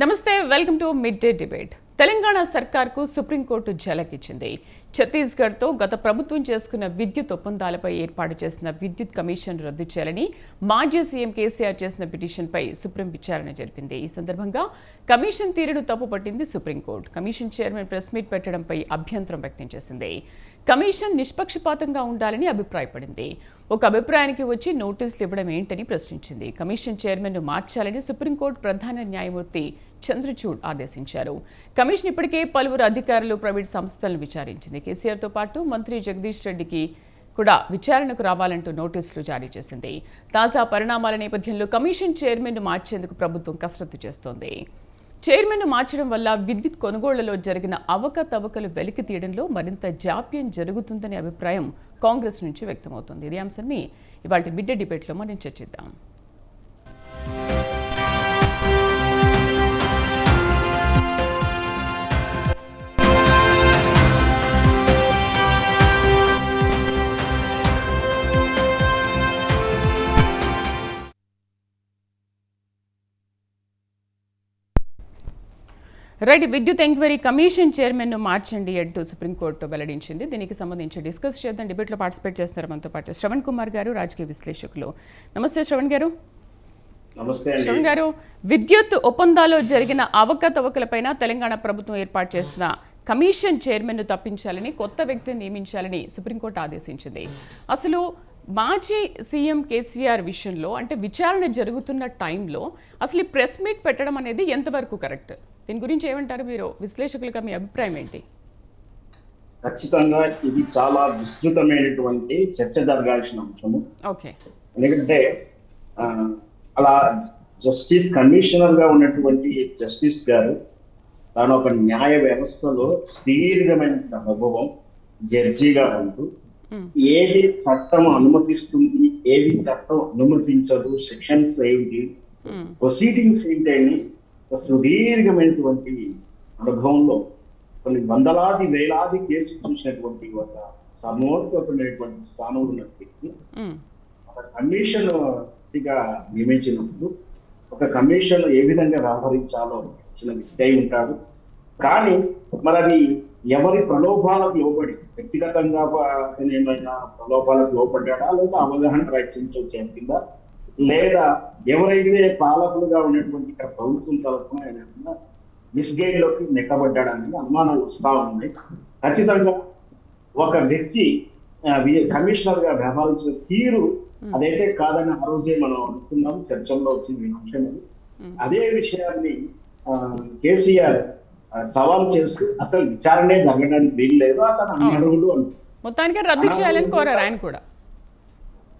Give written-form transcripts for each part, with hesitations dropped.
నమస్తే, welcome to mid day debate. Telangana సర్కార్కు supreme court ఝలకిచ్చింది. ఛత్తీస్గఢ్తో గత ప్రభుత్వం చేసుకున్న విద్యుత్ ఒప్పందాలపై ఏర్పాటు చేసిన విద్యుత్ కమిషన్ రద్దు చేయాలని మాజీ సీఎం కేసీఆర్ చేసిన పిటిషన్పై సుప్రీం విచారణ జరిపింది. ఈ సందర్భంగా కమిషన్ తీరును తప్పుపట్టింది supreme court. Commission chairman press meet పెట్టడంపై అభ్యంతరం వ్యక్తం చేసింది. కమిషన్ నిష్పక్షపాతంగా ఉండాలని అభిప్రాయపడింది. ఒక అభిప్రాయానికి వచ్చి నోటీసులు ఇవ్వడం ఏంటని ప్రశ్నించింది. కమిషన్ చైర్మన్ను మార్చాలని సుప్రీంకోర్టు ప్రధాన న్యాయమూర్తి చంద్రచూడ్ ఆదేశించారు. కమిషన్ ఇప్పటికే పలువురు అధికారులు, ప్రైవేట్ సంస్థలను విచారించింది. కేసీఆర్తో పాటు మంత్రి జగదీష్ రెడ్డికి కూడా విచారణకు రావాలంటూ నోటీసులు జారీ చేసింది. తాజా పరిణామాల నేపథ్యంలో కమిషన్ చైర్మన్ను మార్చేందుకు ప్రభుత్వం కసరత్తు చేస్తోంది. చైర్మన్ను మార్చడం వల్ల విద్యుత్ కొనుగోళ్లలో జరిగిన అవకతవకలు వెలికి తీయడంలో మరింత జాప్యం జరుగుతుందనే అభిప్రాయం కాంగ్రెస్ నుంచి వ్యక్తమవుతోంది. ఇదే అంశాన్ని ఇవాళ మిడ్ డే డిబేట్లో మనం చర్చిద్దాం. రైట్, విద్యుత్ ఎంక్వైరీ కమిషన్ చైర్మన్ను మార్చండి అంటూ సుప్రీంకోర్టు వెల్లడించింది. దీనికి సంబంధించి డిస్కస్ చేద్దాం. డిబేట్లో పార్టిసిపేట్ చేస్తున్నారు మనతో పాటు శ్రవణ్ కుమార్ గారు, రాజకీయ విశ్లేషకులు. నమస్తే శ్రవణ్ గారు. శ్రవణ్ గారు, విద్యుత్ ఒప్పందాల్లో జరిగిన అవకతవకలపైన తెలంగాణ ప్రభుత్వం ఏర్పాటు చేసిన కమిషన్ చైర్మన్ను తప్పించాలని, కొత్త వ్యక్తిని నియమించాలని సుప్రీంకోర్టు ఆదేశించింది. అసలు మాజీ సీఎం కేసీఆర్ విషయంలో, అంటే విచారణ జరుగుతున్న టైంలో అసలు ఈ ప్రెస్ మీట్ పెట్టడం అనేది ఎంతవరకు కరెక్ట్? దీని గురించి ఏమంటారు మీరు విశ్లేషకులుగా? మీ అభిప్రాయం ఏంటి? ఖచ్చితంగా ఇది చాలా విస్తృతమైనటువంటి చర్చ జరగాల్సిన అంశము. ఓకే, ఎందుకంటే అలా జస్టిస్ కమిషనర్ గా ఉన్నటువంటి జస్టిస్ గారు తాను ఒక న్యాయ వ్యవస్థలో సుదీర్ఘమైన అనుభవం, జడ్జిగా ఉంటూ ఏది చట్టం అనుమతిస్తుంది, ఏది చట్టం అనుమతించదు, సెక్షన్స్ ఏంటి, ప్రొసీడింగ్స్ ఏంటి అని సుదీర్ఘమైనటువంటి అనుభవంలో కొన్ని వందలాది వేలాది కేసులు చూసినటువంటి ఒక సమోత్వమైనటువంటి స్థానంలో ఉన్న వ్యక్తి ఒక కమిషన్ గా నియమించినప్పుడు ఒక కమిషన్ ఏ విధంగా వ్యవహరించాలో ఇచ్చిన వ్యక్తి అయి ఉంటాడు. కానీ మరి అది ఎవరి ప్రలోభాలకు లోబడి, వ్యక్తిగతంగా ఏమైనా ప్రలోభాలకు లోపడ్డా, లేదా అవగాహన రక్షించొచ్చిందా, లేదా ఎవరైతే పాలకులుగా ఉన్నటువంటి ఇక్కడ ప్రభుత్వం తరఫున ఆయన మిస్గైడ్ లోకి నెక్కబడ్డాడని అనుమానాలు వస్తా ఉన్నాయి. ఖచ్చితంగా ఒక వ్యక్తి కమిషనర్ గా వ్యవహరించిన తీరు అదైతే కాదని ఆ రోజే మనం అనుకున్నాం, చర్చల్లో వచ్చింది అంశం. అదే విషయాన్ని కేసీఆర్ సవాల్ చేస్తూ అసలు విచారణే జరగడానికి వీలు లేదు, అతను అనర్హుడు అంటారు. మొత్తానికి రద్దు చేయాలని కోరారు ఆయన కూడా.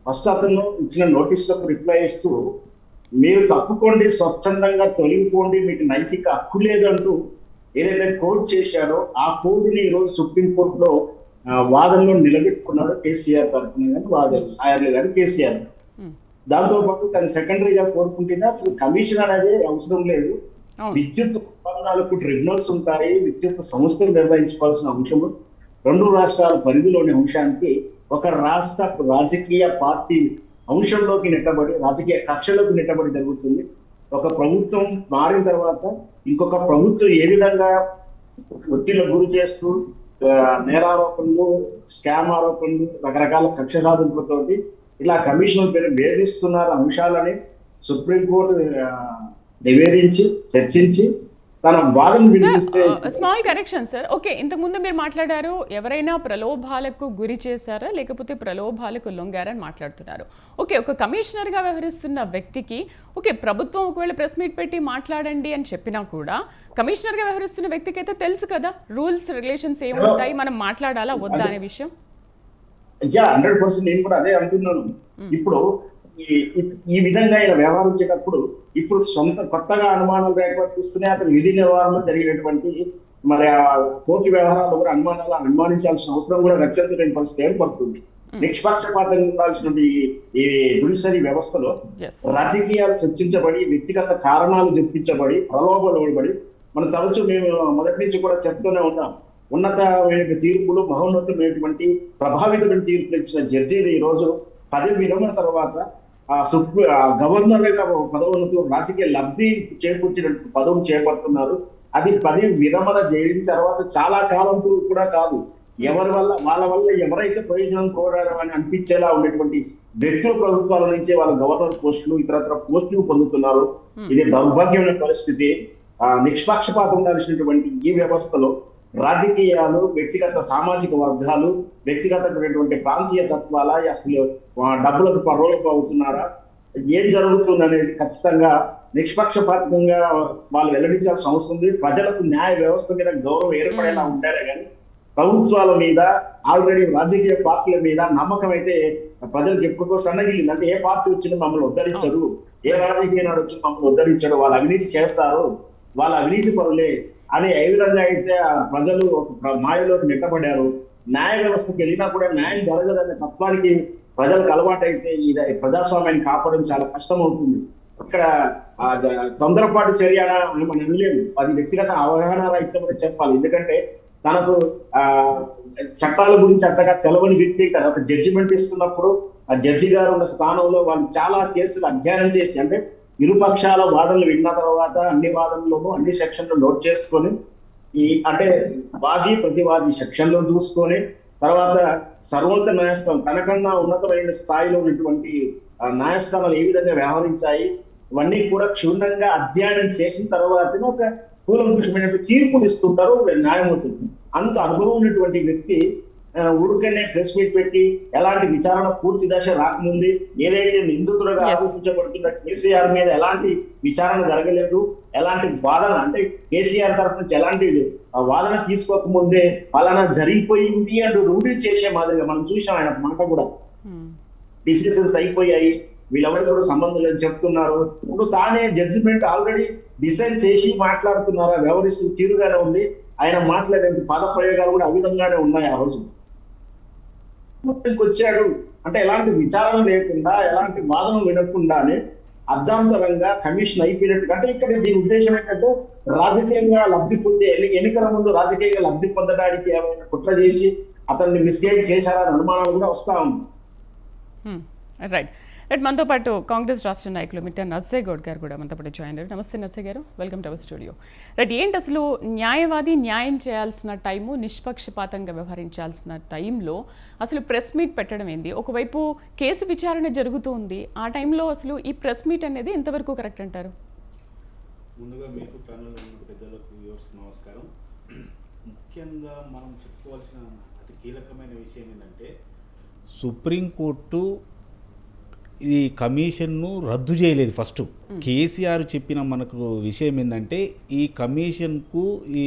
ఫస్ట్ అతను ఇచ్చిన నోటీసులకు రిప్లై ఇస్తూ మీరు తప్పుకోండి, స్వచ్ఛందంగా తొలగిపోండి, మీకు నైతిక హక్కు లేదంటూ ఏదైతే కోడ్ చేశారో ఆ కోడ్ని ఈరోజు సుప్రీంకోర్టులో వాదనలో నిలబెట్టుకున్నాడు కేసీఆర్ తరఫున కానీ వాదన లాయర్లు కానీ కేసీఆర్. దాంతో పాటు తను సెకండరీగా కోరుకుంటేనే అసలు కమిషన్ అనేది అవసరం లేదు, విద్యుత్ ఒప్పందాలకు ట్రిబ్యునల్స్ ఉంటాయి, విద్యుత్ సంస్థలు నిర్వహించుకోవాల్సిన అంశము రెండు రాష్ట్రాల పరిధిలోని అంశానికి ఒక రాష్ట్ర రాజకీయ పార్టీ అంశంలోకి నెట్టబడి, రాజకీయ కక్షలోకి నెట్టబడి జరుగుతుంది. ఒక ప్రభుత్వం మారిన తర్వాత ఇంకొక ప్రభుత్వం ఏ విధంగా ఒత్తిళ్లకు గురి చేస్తూ నేరారోపణలు, స్కామ్ ఆరోపణలు, రకరకాల కక్ష సాధింపులతో ఇలా కమిషన్ పేరు వేధిస్తున్నారు అంశాలని సుప్రీంకోర్టు నివేదించి చర్చించి తన వాదన వినిపిస్తే. Small correction sir. ఓకే, ఇంతకుముందు మీరు మాట్లాడారు ఎవరైనా ప్రలోభాలకు గురి చేశారా లేకపోతే ప్రలోభాలకు లొంగారని మాట్లాడుతున్నారు. ఓకే, ఒక కమిషనర్గా వ్యవహరిస్తున్న వ్యక్తికి ఓకే ప్రభుత్వం ఒకవేళ ప్రెస్ మీట్ పెట్టి మాట్లాడండి అని చెప్పినా కూడా కమిషనర్గా వ్యవహరిస్తున్న వ్యక్తికి అయితే తెలుసు కదా రూల్స్ రెగ్యులేషన్స్ ఏముంటాయి, మనం మాట్లాడాలా వద్దా అనే విషయం. 100% నేను కూడా అదే అంటున్నాను. ఇప్పుడు ఈ విధంగా ఆయన వ్యవహరించేటప్పుడు ఇప్పుడు కొత్తగా అనుమానాలు రేపొస్తున్నాయి. అతను విధి నిర్వహణలో జరిగినటువంటి మరి ఆ కోర్టు వ్యవహారాలు కూడా అనుమానించాల్సిన అవసరం కూడా రక్షించలేని పరిస్థితి ఏర్పడుతుంది. నిష్పక్షపాతంగా ఉండాల్సినటువంటి ఈ జ్యుడిషియరీ వ్యవస్థలో రాజకీయాలు చర్చించబడి, వ్యక్తిగత కారణాలు చర్చించబడి, ప్రలోభపడి మనం తరచూ మేము మొదటి నుంచి కూడా చెప్తూనే ఉన్నాం. ఉన్నతమైన తీర్పులు, మహోన్నతమైనటువంటి ప్రభావితమైన తీర్పులు ఇచ్చిన జడ్జీలు ఈ రోజు పదవి విరమణ తర్వాత గవర్నర్ గా పదవులతో రాజకీయ లబ్ధి చేకూర్చిన పదవులు చేపడుతున్నారు. అది పదవి విరమణ చేసిన తర్వాత చాలా కాలం కూడా కాదు. ఎవరి వల్ల వాళ్ళ వల్ల ఎవరైతే ప్రయోజనం కోరారో అని అనిపించేలా ఉన్నటువంటి వ్యక్తుల ప్రభుత్వాల నుంచే వాళ్ళ గవర్నర్ పోస్టులు ఇతరత్ర పోస్టులు పొందుతున్నారు. ఇది దౌర్భాగ్యమైన పరిస్థితి. నిష్పక్షపాతం ఉండాల్సినటువంటి ఈ వ్యవస్థలో రాజకీయాలు, వ్యక్తిగత సామాజిక వర్గాలు, వ్యక్తిగతమైనటువంటి ప్రాంతీయ తత్వాల అసలు డబ్బులకు పరోలకు అవుతున్నారా, ఏం జరుగుతుంది అనేది ఖచ్చితంగా నిష్పక్షపాతంగా వాళ్ళు వెల్లడించాల్సిన అవసరం ఉంది. ప్రజలకు న్యాయ వ్యవస్థ మీద గౌరవం ఏర్పడేలా ఉంటారే కానీ ప్రభుత్వాల మీద, ఆల్రెడీ రాజకీయ పార్టీల మీద నమ్మకం అయితే ప్రజలకు ఎప్పుడో సన్నగిలింది. అంటే ఏ పార్టీ వచ్చినా మమ్మల్ని ఉద్ధరించరు, ఏ రాజకీయ నాడు వచ్చి మమ్మల్ని ఉద్ధరించడు, వాళ్ళు అవినీతి చేస్తారు, వాళ్ళ అవినీతి పరులే అని ఏ విధంగా అయితే ప్రజలు ఒక మాయలోకి నెట్టబడ్డారు. న్యాయ వ్యవస్థకి వెళ్ళినా కూడా న్యాయం జరగదనే తత్వానికి ప్రజలకు అలవాటైతే ఇది ప్రజాస్వామ్యాన్ని కాపాడడం చాలా కష్టం అవుతుంది. ఇక్కడ తొందరపాటు చర్య మనం అనలేము, అది వ్యక్తిగత అవగాహన అయితే చెప్పాలి. ఎందుకంటే తనకు చట్టాల గురించి అంతగా తెలవని వ్యక్తి కదా ఒక జడ్జిమెంట్ ఇస్తున్నప్పుడు ఆ జడ్జి గారు ఉన్న స్థానంలో వాళ్ళు చాలా కేసులు అధ్యయనం చేసి, అంటే ఇరుపక్షాల వాదనలు విన్న తర్వాత అన్ని వాదనలను అన్ని సెక్షన్లు నోట్ చేసుకొని అంటే వాది ప్రతివాది సెక్షన్లో చూసుకొని తర్వాత సర్వోన్నత న్యాయస్థానం తనకన్నా ఉన్నతమైన స్థాయిలో ఉన్నటువంటి న్యాయస్థానాలు ఏ విధంగా వ్యవహరించాయి ఇవన్నీ కూడా క్షుణ్ణంగా అధ్యయనం చేసిన తర్వాతనే ఒక కూలంకుషమైన తీర్పులు ఇస్తుంటారు న్యాయమూర్తులు. అంత అనుభవం ఉన్నటువంటి వ్యక్తి ఊరికనే ప్రెస్ మీట్ పెట్టి ఎలాంటి విచారణ పూర్తి దశ రాకముందే ఏదైతే నిందితులుగా ఆరోపించబడుతున్న కేసీఆర్ మీద ఎలాంటి విచారణ జరగలేదు, ఎలాంటి వాదన అంటే కేసీఆర్ తరఫు నుంచి ఎలాంటి వాదన తీసుకోకముందే ఫలానా జరిగిపోయింది అంటూ రూఢీ చేసే మాదిరిగా మనం చూసాం. ఆయన మాట కూడా డిసిషన్స్ అయిపోయాయి, వీళ్ళెవరికి కూడా సంబంధం లేదని చెప్తున్నారు. ఇప్పుడు తానే జడ్జిమెంట్ ఆల్రెడీ డిసైడ్ చేసి మాట్లాడుతున్నారా, వ్యవహరిస్తూ తీరుగానే ఉంది. ఆయన మాట్లాడే పద ప్రయోగాలు కూడా ఆ విధంగానే ఉన్నాయి. ఆ రోజు వచ్చాడు అంటే ఎలాంటి విచారణ లేకుండా, ఎలాంటి వాదన వినకుండానే అర్ధాంతరంగా కమిషన్ అయిపోయినట్టు. అంటే ఇక్కడ దీని ఉద్దేశం ఏంటంటే రాజకీయంగా లబ్ధి పొందే ఎన్నికల ముందు రాజకీయంగా లబ్ధి పొందడానికి ఏమైనా కుట్ర చేసి అతన్ని మిస్గైడ్ చేశారని అనుమానాలు కూడా వస్తా ఉంది. రైట్ రైట్ మనతో పాటు కాంగ్రెస్ రాష్ట్ర నాయకులు మిట్ట నర్సయ్య గౌడ్ గారు కూడా మనతో పాటు జాయిన్ అయ్యారు. నమస్తే నర్సయ్య గారు, welcome to our studio. Right, ఏంటి అసలు న్యాయవాది న్యాయం చేయాల్సిన టైము, నిష్పక్షపాతంగా వ్యవహరించాల్సిన టైంలో అసలు ప్రెస్ మీట్ పెట్టడం ఏంది? ఒకవైపు కేసు విచారణ జరుగుతుంది, ఆ టైంలో అసలు ఈ ప్రెస్ మీట్ అనేది ఎంతవరకు కరెక్ట్ అంటారు? ముందుగా మీకు ప్యానెల్ పెద్దలకు వ్యూవర్స్ నమస్కారం. ముఖ్యంగా మనం చెప్పుకోవాల్సిన అతి కీలకమైన విషయం ఏంటంటే సుప్రీంకోర్టు ఈ కమిషన్ను రద్దు చేయలేదు. ఫస్ట్ కేసీఆర్ చెప్పిన మనకు విషయం ఏంటంటే ఈ కమిషన్కు ఈ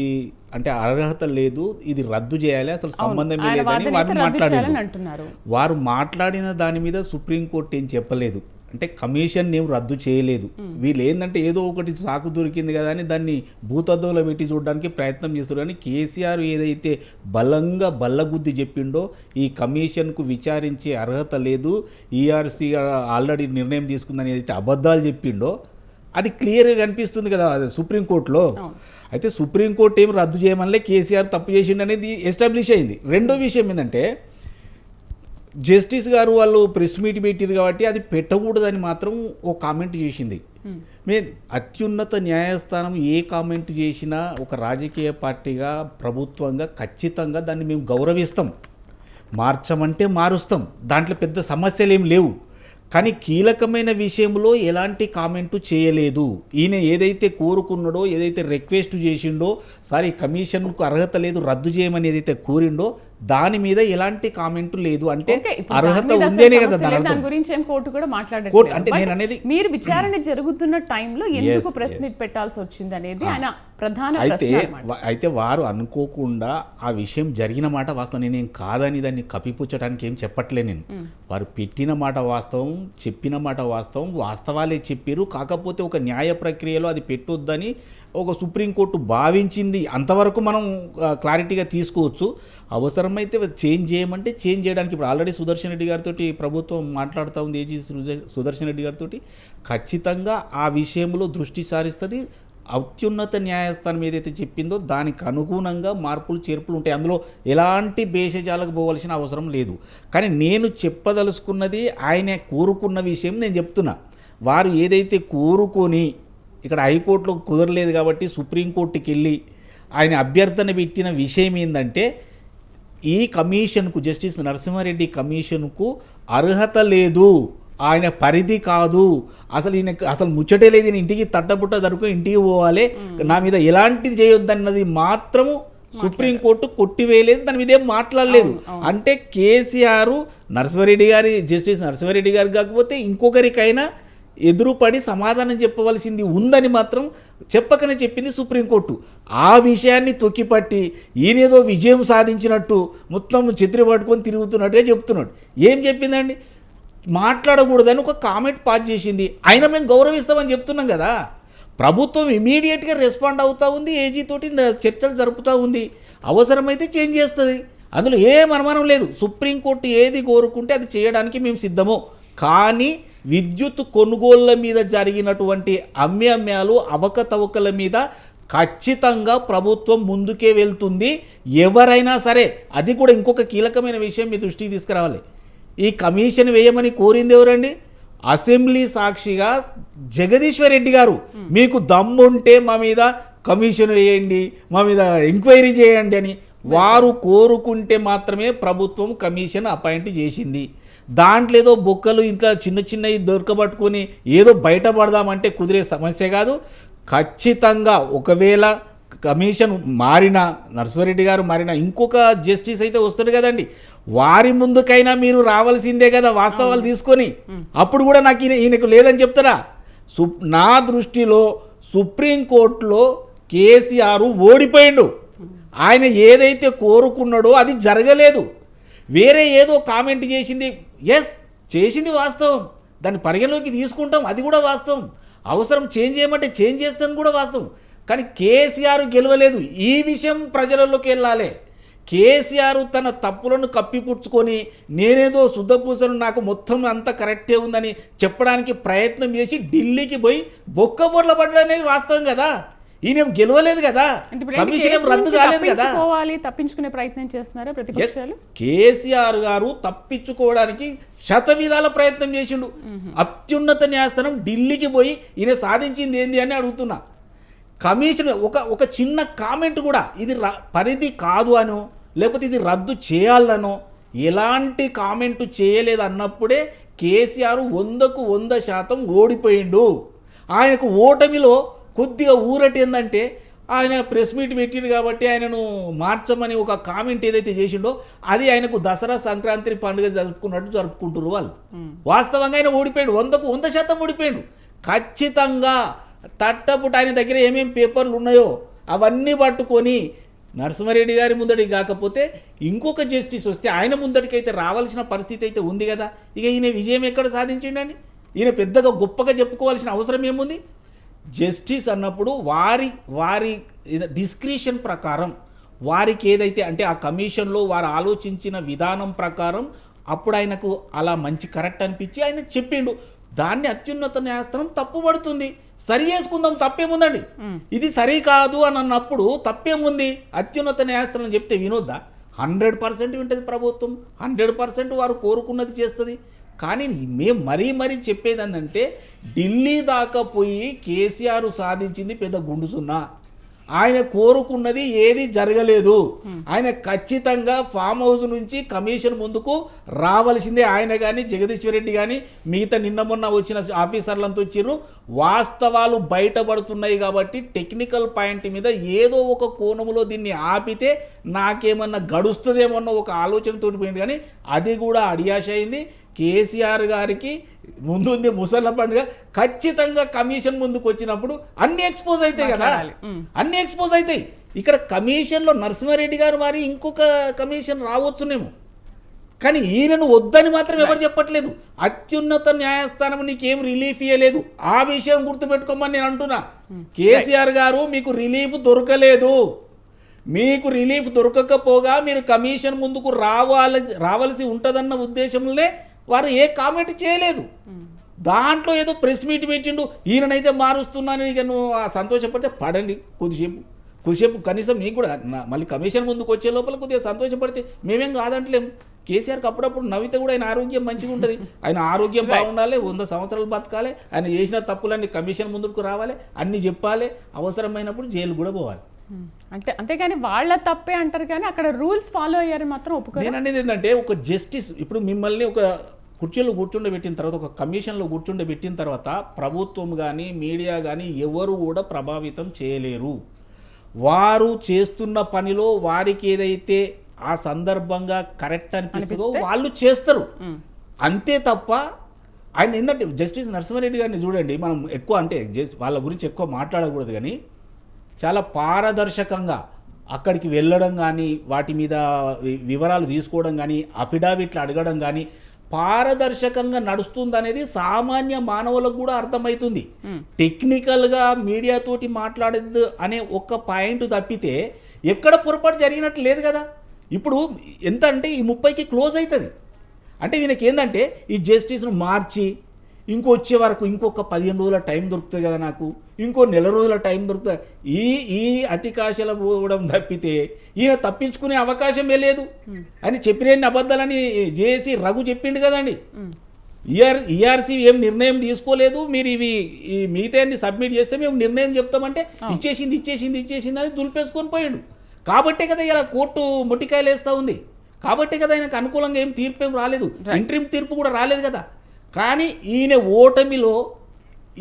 అంటే అర్హత లేదు, ఇది రద్దు చేయాలి, అసలు సంబంధమే లేదని వారు మాట్లాడారు. వారు మాట్లాడిన దాని మీద సుప్రీంకోర్టు ఏం చెప్పలేదు. అంటే కమిషన్ ఏం రద్దు చేయలేదు. వీళ్ళు ఏంటంటే ఏదో ఒకటి సాకు దొరికింది కదా అని దాన్ని భూతద్దంలో పెట్టి చూడడానికి ప్రయత్నం చేస్తారు. కానీ కేసీఆర్ ఏదైతే బలంగా బల్లగుద్ది చెప్పిండో ఈ కమిషన్కు విచారించే అర్హత లేదు, ఈఆర్సీ ఆల్రెడీ నిర్ణయం తీసుకుందని ఏదైతే అబద్ధాలు చెప్పిండో అది క్లియర్గా కనిపిస్తుంది కదా సుప్రీంకోర్టులో. అయితే సుప్రీంకోర్టు ఏం రద్దు చేయమనిలే, కేసీఆర్ తప్పు చేసిండు అనేది ఎస్టాబ్లిష్ అయింది. రెండో విషయం ఏంటంటే జస్టిస్ గారు వాళ్ళు ప్రెస్ మీట్ పెట్టారు కాబట్టి అది పెట్టకూడదని మాత్రం ఓ కామెంట్ చేసింది. అత్యున్నత న్యాయస్థానం ఏ కామెంట్ చేసినా ఒక రాజకీయ పార్టీగా ప్రభుత్వంగా ఖచ్చితంగా దాన్ని మేము గౌరవిస్తాం, మార్చమంటే మారుస్తాం, దాంట్లో పెద్ద సమస్యలు ఏం లేవు. కానీ కీలకమైన విషయంలో ఎలాంటి కామెంటు చేయలేదు. ఈయన ఏదైతే కోరుకున్నాడో, ఏదైతే రిక్వెస్ట్ చేసిండో, సారీ కమిషన్కు అర్హత లేదు రద్దు చేయమని ఏదైతే కోరిండో దాని మీద ఎలాంటి కామెంటు లేదు. అంటే అర్హత ఉందేనే కదా దాని గురించి ఏం కోర్టు కూడా మాట్లాడారు. అంటే నేను అనేది మీరు విచారణ జరుగుతున్న టైంలో ఎందుకు ప్రెస్ మీట్ పెట్టాల్సి వచ్చింది అనేది ఆయన ప్రధాన అయితే వారు అనుకోకుండా ఆ విషయం జరిగిన మాట వాస్తవం, నేనేం కాదని దాన్ని కప్పిపుచ్చడానికి ఏం చెప్పట్లే నేను. వారు పెట్టిన మాట వాస్తవం, చెప్పిన మాట వాస్తవం, వాస్తవాలే చెప్పారు. కాకపోతే ఒక న్యాయ ప్రక్రియలో అది పెట్టొద్దని ఒక సుప్రీంకోర్టు భావించింది. అంతవరకు మనం క్లారిటీగా తీసుకోవచ్చు. అవసరమైతే చేంజ్ చేయమంటే చేంజ్ చేయడానికి ఇప్పుడు ఆల్రెడీ సుదర్శన్ రెడ్డి గారితో ప్రభుత్వం మాట్లాడుతూ ఉంది. ఏజీ సుదర్శన్ రెడ్డి గారితో ఖచ్చితంగా ఆ విషయంలో దృష్టి సారిస్తుంది. అత్యున్నత న్యాయస్థానం ఏదైతే చెప్పిందో దానికి అనుగుణంగా మార్పులు చేర్పులు ఉంటాయి. అందులో ఎలాంటి భేషజాలకు పోవలసిన అవసరం లేదు. కానీ నేను చెప్పదలుచుకున్నది ఆయన కోరుకున్న విషయం నేను చెప్తున్నా. వారు ఏదైతే కోరుకొని ఇక్కడ హైకోర్టులో కుదరలేదు కాబట్టి సుప్రీంకోర్టుకి వెళ్ళి ఆయన అభ్యర్థన పెట్టిన విషయం ఏంటంటే ఈ కమిషన్కు జస్టిస్ నరసింహారెడ్డి కమిషన్కు అర్హత లేదు, ఆయన పరిధి కాదు, అసలు ముచ్చటే లేదు, నేను ఇంటికి తట్టబుట్ట జరుపుకొని ఇంటికి పోవాలి, నా మీద ఎలాంటిది చేయొద్దన్నది మాత్రము సుప్రీంకోర్టు కొట్టివేయలేదు, దాని మీద ఏం మాట్లాడలేదు. అంటే కేసీఆర్ జస్టిస్ నరసింహారెడ్డి గారు కాకపోతే ఇంకొకరికైనా ఎదురుపడి సమాధానం చెప్పవలసింది ఉందని మాత్రం చెప్పకనే చెప్పింది సుప్రీంకోర్టు. ఆ విషయాన్ని తొక్కిపట్టి ఈయనేదో విజయం సాధించినట్టు మొత్తం చిత్రి పట్టుకొని తిరుగుతున్నట్టుగా చెప్తున్నాడు. ఏం చెప్పిందండి? మాట్లాడకూడదని ఒక కామెంట్ పాస్ చేసింది. అయినా మేము గౌరవిస్తామని చెప్తున్నాం కదా. ప్రభుత్వం ఇమీడియట్గా రెస్పాండ్ అవుతూ ఉంది, ఏజీ తోటి చర్చలు జరుపుతూ ఉంది, అవసరమైతే చేంజ్ చేస్తుంది, అందులో ఏం అనుమానం లేదు. సుప్రీంకోర్టు ఏది కోరుకుంటే అది చేయడానికి మేము సిద్ధము. కానీ విద్యుత్ కొనుగోళ్ల మీద జరిగినటువంటి అమ్యాలు అవకతవకల మీద ఖచ్చితంగా ప్రభుత్వం ముందుకే వెళ్తుంది. ఎవరైనా సరే, అది కూడా ఇంకొక కీలకమైన విషయం మీ దృష్టికి తీసుకురావాలి. ఈ కమిషన్ వేయమని కోరింది ఎవరండి? అసెంబ్లీ సాక్షిగా జగదీశ్వర్ రెడ్డి గారు, మీకు దమ్ముంటే మా మీద కమిషన్ వేయండి, మా మీద ఎంక్వైరీ చేయండి అని వారు కోరుకుంటే మాత్రమే ప్రభుత్వం కమిషన్ అపాయింట్ చేసింది. దాంట్లో ఏదో బొక్కలు ఇంత చిన్న చిన్నవి దొరకబట్టుకొని ఏదో బయటపడదామంటే కుదిరే సమస్య కాదు. ఖచ్చితంగా ఒకవేళ కమిషన్ మారినా, నరసింహారెడ్డి గారు మారినా, ఇంకొక జస్టిస్ అయితే వస్తుంది కదండి, వారి ముందుకైనా మీరు రావాల్సిందే కదా వాస్తవాలు తీసుకొని. అప్పుడు కూడా నాకు ఈయనకు లేదని చెప్తారా? నా దృష్టిలో సుప్రీంకోర్టులో కేసీఆర్ ఓడిపోయిండు. ఆయన ఏదైతే కోరుకున్నాడో అది జరగలేదు. వేరే ఏదో కామెంట్ చేసింది, చేసింది వాస్తవం, దాన్ని పరిగణలోకి తీసుకుంటాం, అది కూడా వాస్తవం. అవసరం చేంజ్ చేయమంటే చేంజ్ చేస్తుంది కూడా వాస్తవం. కానీ కేసీఆర్ గెలవలేదు. ఈ విషయం ప్రజలలోకి వెళ్ళాలి. కేసీఆర్ తన తప్పులను కప్పిపుచ్చుకొని నేనేదో శుద్ధపూసను, నాకు మొత్తం అంతా కరెక్టే ఉందని చెప్పడానికి ప్రయత్నం చేసి ఢిల్లీకి పోయి బొక్కబొర్ల పడ్డం అనేది వాస్తవం కదా. ఈయన గెలవలేదు కదా, కమిషన్ రద్దు కాలేదు కదా. తప్పించుకునే ప్రయత్నం చేస్తున్నారా ప్రతిపక్షాలు? కేసీఆర్ గారు తప్పించుకోవడానికి శతవిధాల ప్రయత్నం చేసిండు. అత్యున్నత న్యాయస్థానం ఢిల్లీకి పోయి ఈయన సాధించింది ఏంది అని అడుగుతున్నా. కమిషన్ ఒక చిన్న కామెంట్ కూడా ఇది పరిధి కాదు అనో, లేకపోతే ఇది రద్దు చేయాలనో ఎలాంటి కామెంట్ చేయలేదు అన్నప్పుడే కేసీఆర్ 100కు 100% ఓడిపోయిండు. ఆయనకు ఓటమిలో కొద్దిగా ఊరటి ఏంటంటే ఆయన ప్రెస్ మీట్ పెట్టిండు కాబట్టి ఆయనను మార్చమని ఒక కామెంట్ ఏదైతే చేసిండో అది ఆయనకు దసరా సంక్రాంతి పండుగ జరుపుకున్నట్టు జరుపుకుంటారు వాళ్ళు. వాస్తవంగా ఆయన ఓడిపోయాడు, 100కు 100% ఓడిపోయాడు. ఖచ్చితంగా తట్టపుట ఆయన దగ్గర ఏమేమి పేపర్లు ఉన్నాయో అవన్నీ పట్టుకొని నరసింహారెడ్డి గారి ముందడికి కాకపోతే ఇంకొక జస్టిస్ వస్తే ఆయన ముందడికైతే రావాల్సిన పరిస్థితి అయితే ఉంది కదా. ఇక ఈయన విజయం ఎక్కడ సాధించిండండి? ఈయన పెద్దగా గొప్పగా చెప్పుకోవాల్సిన అవసరం ఏముంది? జస్టిస్ అన్నప్పుడు వారి డిస్క్రిషన్ ప్రకారం వారికి ఏదైతే అంటే ఆ కమిషన్లో వారు ఆలోచించిన విధానం ప్రకారం అప్పుడు ఆయనకు అలా మంచి కరెక్ట్ అనిపించి ఆయన చెప్పిండు. దాన్ని అత్యున్నత న్యాయస్థానం తప్పుపడుతుంది. సరి చేసుకుందాం, తప్పేముందండి? ఇది సరి కాదు అని అన్నప్పుడు తప్పేముంది? అత్యున్నత న్యాయస్థానం చెప్తే వినొద్దా? 100% వింటది ప్రభుత్వం, 100% వారు కోరుకున్నది చేస్తుంది. కానీ మేము మరీ చెప్పేది ఏంటంటే ఢిల్లీ దాకా పోయి కేసీఆర్ సాధించింది పెద్ద గుండు సున్నా. ఆయన కోరుకున్నది ఏది జరగలేదు. ఆయన ఖచ్చితంగా ఫామ్ హౌస్ నుంచి కమిషన్ ముందుకు రావాల్సిందే. ఆయన కానీ జగదీశ్వర్ రెడ్డి కానీ మిగతా నిన్న మొన్న వచ్చిన ఆఫీసర్లంతా వచ్చిర్రు. వాస్తవాలు బయటపడుతున్నాయి కాబట్టి టెక్నికల్ పాయింట్ మీద ఏదో ఒక కోణంలో దీన్ని ఆపితే నాకేమన్నా గడుస్తుందేమన్న ఒక ఆలోచనతో పోయింది. కానీ అది కూడా అడియాష అయింది. కేసీఆర్ గారికి ముందుంది ముసళ్ళ పండుగ. ఖచ్చితంగా కమిషన్ ముందుకు వచ్చినప్పుడు అన్ని ఎక్స్పోజ్ అవుతాయి కదా, అన్ని ఎక్స్పోజ్ అవుతాయి. ఇక్కడ కమిషన్లో నరసింహారెడ్డి గారు మరి ఇంకొక కమిషన్ రావచ్చునేమో, కానీ ఈయనను వద్దని మాత్రం ఎవరు చెప్పట్లేదు. అత్యున్నత న్యాయస్థానం నీకేం రిలీఫ్ ఇవ్వలేదు, ఆ విషయం గుర్తుపెట్టుకోమని నేను అంటున్నా. కేసీఆర్ గారు మీకు రిలీఫ్ దొరకలేదు. మీకు రిలీఫ్ దొరకకపోగా మీరు కమిషన్ ముందుకు రావాల్సి ఉంటుందన్న ఉద్దేశంలోనే వారు ఏ కామెంట్ చేయలేదు. దాంట్లో ఏదో ప్రెస్ మీట్ పెట్టిండు, ఈయననైతే మారుస్తున్నాను, ఇక నువ్వు సంతోషపడితే పడండి కొద్దిసేపు కనీసం నీకు కూడా మళ్ళీ కమిషన్ ముందుకు వచ్చే లోపల కొద్దిగా సంతోషపడితే మేమేం కాదంటలేము. కేసీఆర్కి అప్పుడప్పుడు నవ్వితే కూడా ఆయన ఆరోగ్యం మంచిగా ఉంటుంది, ఆయన ఆరోగ్యం బాగుండాలి, 100 సంవత్సరాలు బతకాలి, ఆయన చేసిన తప్పులన్నీ కమిషన్ ముందుకు రావాలి, అన్నీ చెప్పాలి, అవసరమైనప్పుడు జైలు కూడా పోవాలి. అంటే అంతేగాని వాళ్ళ తప్పే అంటారు, కానీ అక్కడ రూల్స్ ఫాలో అయ్యారని మాత్రం ఒప్పుకోరు. నేను అనేది ఏంటంటే ఒక జస్టిస్ ఇప్పుడు మిమ్మల్ని ఒక కుర్చీలో కూర్చుండబెట్టిన తర్వాత, ఒక కమిషన్లో కూర్చుండబెట్టిన తర్వాత ప్రభుత్వం కానీ మీడియా కానీ ఎవరు కూడా ప్రభావితం చేయలేరు. వారు చేస్తున్న పనిలో వారికి ఏదైతే ఆ సందర్భంగా కరెక్ట్ అనిపిస్తుందో వాళ్ళు చేస్తారు, అంతే తప్ప ఆయన ఏంటంటే జస్టిస్ నరసింహారెడ్డి గారిని చూడండి, మనం ఎక్కువ అంటే వాళ్ళ గురించి ఎక్కువ మాట్లాడకూడదు, కానీ చాలా పారదర్శకంగా అక్కడికి వెళ్ళడం కానీ, వాటి మీద వివరాలు తీసుకోవడం కానీ, అఫిడావిట్లు అడగడం కానీ పారదర్శకంగా నడుస్తుందనేది సామాన్య మానవులకు కూడా అర్థమవుతుంది. టెక్నికల్గా మీడియాతోటి మాట్లాడద్దు అనే ఒక్క పాయింట్ తప్పితే ఎక్కడ పొరపాటు జరిగినట్టు లేదు కదా. ఇప్పుడు ఎంత అంటే ఈ 30కి క్లోజ్ అవుతుంది అంటే వీళ్ళకి ఏంటంటే ఈ జస్టిస్ను మార్చి వచ్చే వరకు ఇంకొక 15 రోజుల టైం దొరుకుతుంది కదా, నాకు ఇంకో నెల రోజుల టైం దొరుకుతుంది, ఈ అతికాశల పోవడం తప్పితే ఈయన తప్పించుకునే అవకాశమే లేదు అని చెప్పిన అబద్ధాలని చేసి రఘు చెప్పిండు కదండి. ఈఆర్సీ ఏం నిర్ణయం తీసుకోలేదు, మీరు ఈ మిగతాన్ని సబ్మిట్ చేస్తే మేము నిర్ణయం చెప్తామంటే ఇచ్చేసింది అని దులిపేసుకొని పోయాడు. కాబట్టే కదా ఇలా కోర్టు మొట్టికాయలు వేస్తూ ఉంది, కాబట్టే కదా ఆయనకు అనుకూలంగా ఏం తీర్పు ఏం రాలేదు, ఇంట్రీమ్ తీర్పు కూడా రాలేదు కదా. కానీ ఈయన ఓటమిలో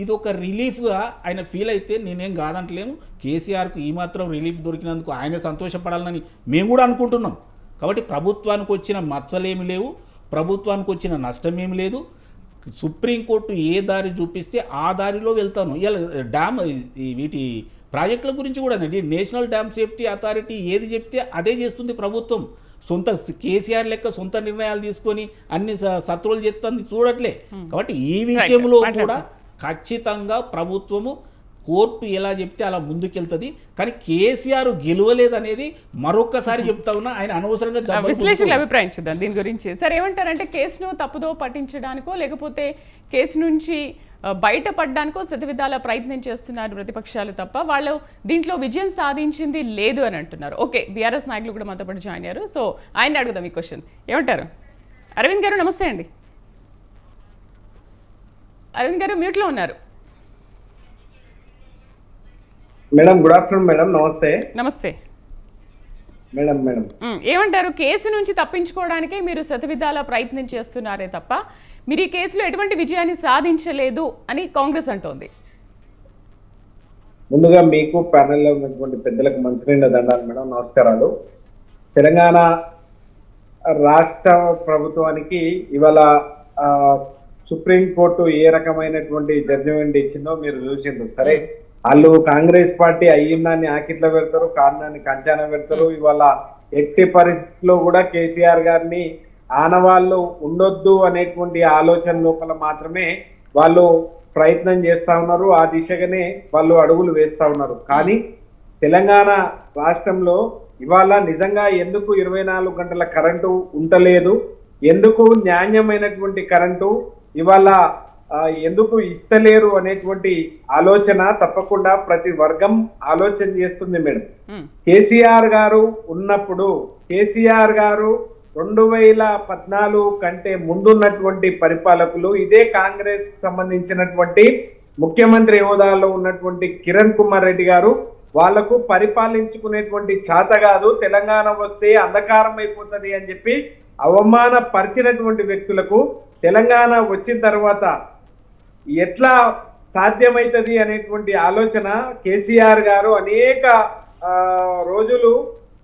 ఇది ఒక రిలీఫ్గా ఆయన ఫీల్ అయితే నేనేం కాదంటలేము. కేసీఆర్కు ఈ మాత్రం రిలీఫ్ దొరికినందుకు ఆయన సంతోషపడాలని మేము కూడా అనుకుంటున్నాం. కాబట్టి ప్రభుత్వానికి వచ్చిన మచ్చలేమి లేవు, ప్రభుత్వానికి వచ్చిన నష్టమేమి లేదు. సుప్రీంకోర్టు ఏ దారి చూపిస్తే ఆ దారిలో వెళ్తాను. ఇలా డ్యామ్ వీటి ప్రాజెక్టుల గురించి కూడా అండి, నేషనల్ డ్యామ్ సేఫ్టీ అథారిటీ ఏది చెప్తే అదే చేస్తుంది ప్రభుత్వం. సొంత కేసీఆర్ లెక్క సొంత నిర్ణయాలు తీసుకొని అన్ని శత్రువులు చేస్తుంది చూడట్లే. కాబట్టి ఈ విషయంలో కూడా ఖచ్చితంగా ప్రభుత్వము కోర్టు ఎలా చెప్తే అలా ముందుకెళ్తుంది. కానీ కేసీఆర్ గెలవలేదనేది మరొకసారి చెప్తా ఉన్నా, ఆయన అనవసరంగా విశ్లేషణలు అభిప్రాయించుద్దాం దీని గురించి. సార్ ఏమంటారంటే కేసును తప్పుదో పట్టించడానికో లేకపోతే కేసు నుంచి బయటపడడానికో శతవిధాల ప్రయత్నం చేస్తున్నారు ప్రతిపక్షాలు తప్ప వాళ్ళు దీంట్లో విజయం సాధించింది లేదు అని అంటున్నారు. ఓకే, బీఆర్ఎస్ నాయకులు కూడా మాతో పాటు జాయిన్ అయ్యారు, సో ఆయన అడుగుదాం ఈ క్వశ్చన్. ఏమంటారు అరవింద్ గారు? నమస్తే అండి. అరవింద్ గారు మ్యూట్లో ఉన్నారు. Madam good afternoon madam. నమస్తే. నమస్తే మేడం. మేడం ఏమంటారు? కేసు నుంచి తప్పించుకోవడానికే మీరు శతవిధాల ప్రయత్నం చేస్తున్నారే తప్ప మీరు ఈ కేసులో ఎటువంటి విజయాన్ని సాధించలేదు అని కాంగ్రెస్ అంటోంది. ముందుగా మీకు ప్యానెల్లో ఉన్నటువంటి పెద్దలకు మంచినీళ్ళ దండాలు మేడం, నమస్కారాలు. తెలంగాణ రాష్ట్ర ప్రభుత్వానికి ఇవాళ సుప్రీంకోర్టు ఏ రకమైనటువంటి జడ్జిమెంట్ ఇచ్చిందో మీరు చూసిండ్రు. సరే, వాళ్ళు కాంగ్రెస్ పార్టీ అయ్యిందాన్ని ఆకిట్ల పెడతారు, కారణాన్ని కంచాన పెడతారు. ఇవాళ ఎట్టి పరిస్థితుల్లో కూడా కేసీఆర్ గారిని ఆనవాళ్ళు ఉండొద్దు అనేటువంటి ఆలోచన లోపల మాత్రమే వాళ్ళు ప్రయత్నం చేస్తా ఉన్నారు. ఆ దిశగానే వాళ్ళు అడుగులు వేస్తా ఉన్నారు. కానీ తెలంగాణ రాష్ట్రంలో ఇవాళ నిజంగా ఎందుకు 24 గంటల కరెంటు ఉండలేదు, ఎందుకు నాణ్యమైనటువంటి కరెంటు ఇవాళ ఎందుకు ఇస్తలేరు అనేటువంటి ఆలోచన తప్పకుండా ప్రతి వర్గం ఆలోచన చేస్తుంది మేడం. కేసీఆర్ గారు ఉన్నప్పుడు, కేసీఆర్ గారు 2014 కంటే ముందున్నటువంటి పరిపాలకులు, ఇదే కాంగ్రెస్ సంబంధించినటువంటి ముఖ్యమంత్రి హోదాలో ఉన్నటువంటి కిరణ్ కుమార్ రెడ్డి గారు వాళ్లకు పరిపాలించుకునేటువంటి చేత కాదు, తెలంగాణ వస్తే అంధకారం అయిపోతుంది అని చెప్పి అవమానపరిచినటువంటి వ్యక్తులకు తెలంగాణ వచ్చిన తర్వాత ఎట్లా సాధ్యమవుతుంది అనేటువంటి ఆలోచన కేసీఆర్ గారు అనేక రోజులు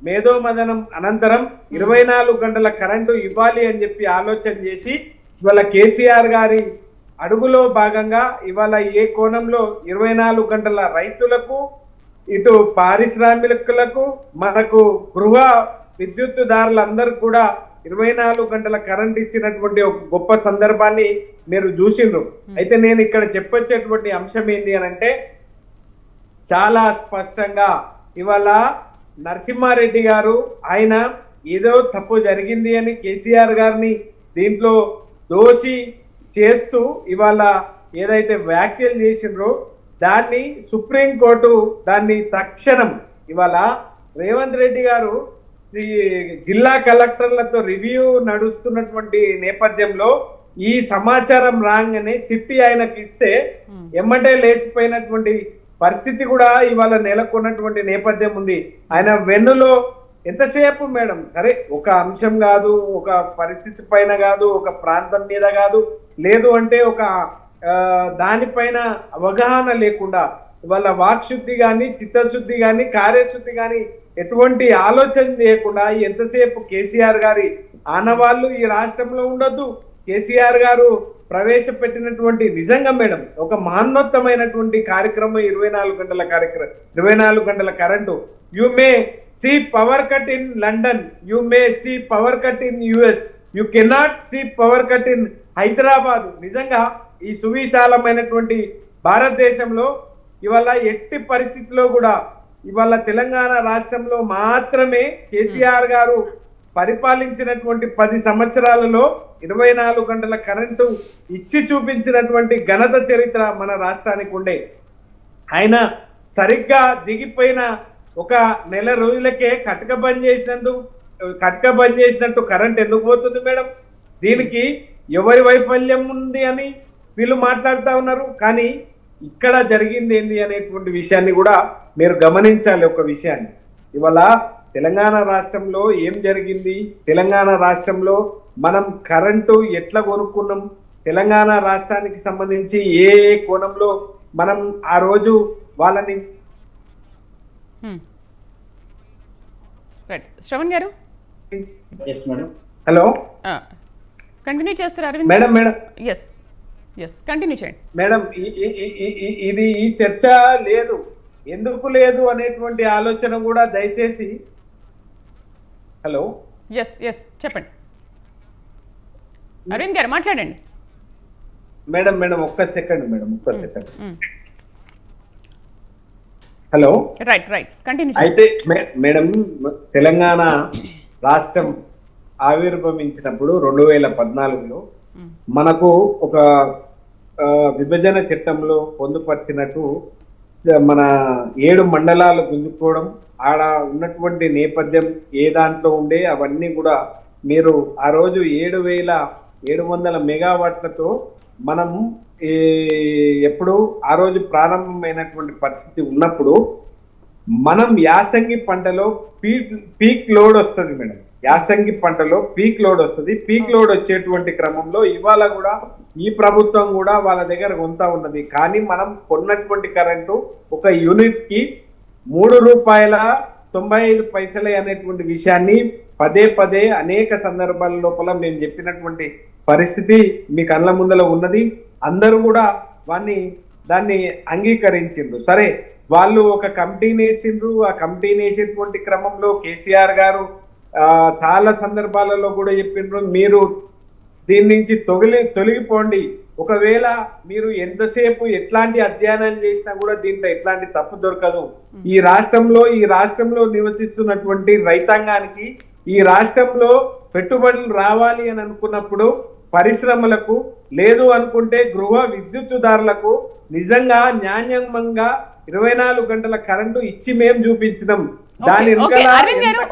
మేధోమదనం అనంతరం 24 గంటల కరెంటు ఇవ్వాలి అని చెప్పి ఆలోచన చేసి ఇవాళ కేసీఆర్ గారి అడుగులో భాగంగా ఇవాళ ఏ కోణంలో 24 గంటల రైతులకు, ఇటు పారిశ్రామికులకు, మనకు గృహ విద్యుత్తుదారులందరూ కూడా 24 గంటల కరెంట్ ఇచ్చినటువంటి ఒక గొప్ప సందర్భాన్ని మీరు చూసిండ్రు. అయితే నేను ఇక్కడ చెప్పొచ్చేటువంటి అంశం ఏంటి అని అంటే, చాలా స్పష్టంగా ఇవాళ నరసింహారెడ్డి గారు ఆయన ఏదో తప్పు జరిగింది అని కేసీఆర్ గారిని దీంట్లో దోషి చేస్తూ ఇవాళ ఏదైతే వ్యాఖ్యలు చేసిండ్రో దాన్ని సుప్రీంకోర్టు దాన్ని తక్షణం ఇవాళ రేవంత్ రెడ్డి గారు ఈ జిల్లా కలెక్టర్లతో రివ్యూ నడుస్తున్నటువంటి నేపథ్యంలో ఈ సమాచారం రాగానే చిట్టి ఆయనకి ఇస్తే ఎమ్మటే లేచిపోయినటువంటి పరిస్థితి కూడా ఇవాళ నెలకొన్నటువంటి నేపథ్యం ఉంది. ఆయన వెన్నులో ఎంతసేపు మేడం సరే ఒక అంశం కాదు, ఒక పరిస్థితి పైన కాదు, ఒక ప్రాంతం మీద కాదు, లేదు అంటే ఒక దానిపైన అవగాహన లేకుండా ఇవాళ వాక్శుద్ధి కానీ చిత్తశుద్ధి కానీ కార్యశుద్ధి కానీ ఎటువంటి ఆలోచన చేయకుండా ఎంతసేపు కేసీఆర్ గారి ఆనవాళ్ళు ఈ రాష్ట్రంలో ఉండొద్దు. కేసీఆర్ గారు ప్రవేశపెట్టినటువంటి నిజంగా మేడం ఒక మహోన్నతమైనటువంటి కార్యక్రమం 24 గంటల current. You may see power cut in London, you may see power cut in US, you cannot see power cut in Hyderabad. నిజంగా ఈ సువిశాలమైనటువంటి భారతదేశంలో ఇవాళ ఎట్టి పరిస్థితిలో కూడా ఇవాళ తెలంగాణ రాష్ట్రంలో మాత్రమే కేసీఆర్ గారు పరిపాలించినటువంటి 10 సంవత్సరాలలో 24 గంటల కరెంటు ఇచ్చి చూపించినటువంటి ఘనత చరిత్ర మన రాష్ట్రానికి ఉండే. ఆయన సరిగ్గా దిగిపోయిన ఒక నెల రోజులకే కటక బంద్ చేసినట్టు కరెంట్ ఎందుకు పోతుంది మేడం? దీనికి ఎవరి వైఫల్యం ఉంది అని వీళ్ళు మాట్లాడుతూ ఉన్నారు. కానీ ఇక్కడ జరిగింది ఏంది అనేటువంటి విషయాన్ని కూడా మీరు గమనించాలి. ఒక విషయాన్ని ఇవాళ తెలంగాణ రాష్ట్రంలో ఏం జరిగింది, తెలంగాణ రాష్ట్రంలో మనం కరెంటు ఎట్లా కొనుక్కున్నాం, తెలంగాణ రాష్ట్రానికి సంబంధించి ఏ ఏ కోణంలో మనం ఆ రోజు వాళ్ళని శ్రవణ్ గారు హలో కంటిన్యూ చేస్తారు Aravind madam. Madam yes continue చేయండి మేడం. ఇది ఈ చర్చ లేదు, ఎందుకు లేదు అనేటువంటి ఆలోచన కూడా దయచేసి. హలో ఎస్ చెప్పండి అరవింద్ గారు మాట్లాడండి. మేడం ఒక్క second madam. Hello right continue. అయితే మేడం తెలంగాణ రాష్ట్రం ఆవిర్భవించినప్పుడు 2014లో మనకు ఒక విభజన చట్టంలో పొందుపరిచినట్టు మన 7 మండలాలు గుంజుకోవడం, ఆడ ఉన్నటువంటి నేపథ్యం ఏ దాంట్లో ఉండే అవన్నీ కూడా మీరు ఆ రోజు 7,700 మెగావాట్లతో మనం ఎప్పుడు ఆ రోజు ప్రారంభమైనటువంటి పరిస్థితి ఉన్నప్పుడు మనం యాసంగి పంటలో పీక్ లోడ్ వస్తుంది మేడం. యాసంగి పంటలో పీక్ లోడ్ వస్తుంది. పీక్ లోడ్ వచ్చేటువంటి క్రమంలో ఇవాళ కూడా ఈ ప్రభుత్వం కూడా వాళ్ళ దగ్గర కొంత ఉన్నది. కానీ మనం కొన్నటువంటి కరెంటు ఒక యూనిట్ కి ₹3.95 అనేటువంటి విషయాన్ని పదే అనేక సందర్భాల లోపల మేము చెప్పినటువంటి పరిస్థితి మీ కళ్ళ ముందల ఉన్నది. అందరూ కూడా దాన్ని అంగీకరించిండ్రు. సరే వాళ్ళు ఒక కమిటీని వేసిండ్రు. ఆ కమిటీని వేసేటువంటి క్రమంలో కేసీఆర్ గారు చాలా సందర్భాలలో కూడా చెప్పిండ్రు, మీరు దీని నుంచి తొలగిపోండి. ఒకవేళ మీరు ఎంతసేపు ఎట్లాంటి అధ్యయనం చేసినా కూడా దీంట్లో ఎట్లాంటి తప్పు దొరకదు. ఈ రాష్ట్రంలో నివసిస్తున్నటువంటి రైతాంగానికి ఈ రాష్ట్రంలో పెట్టుబడులు రావాలి అని అనుకున్నప్పుడు పరిశ్రమలకు, లేదు అనుకుంటే గృహ విద్యుత్తుదారులకు నిజంగా న్యాయంగా 24 గంటల కరెంటు ఇచ్చి మేము చూపించినాం. అరవింద్ గారు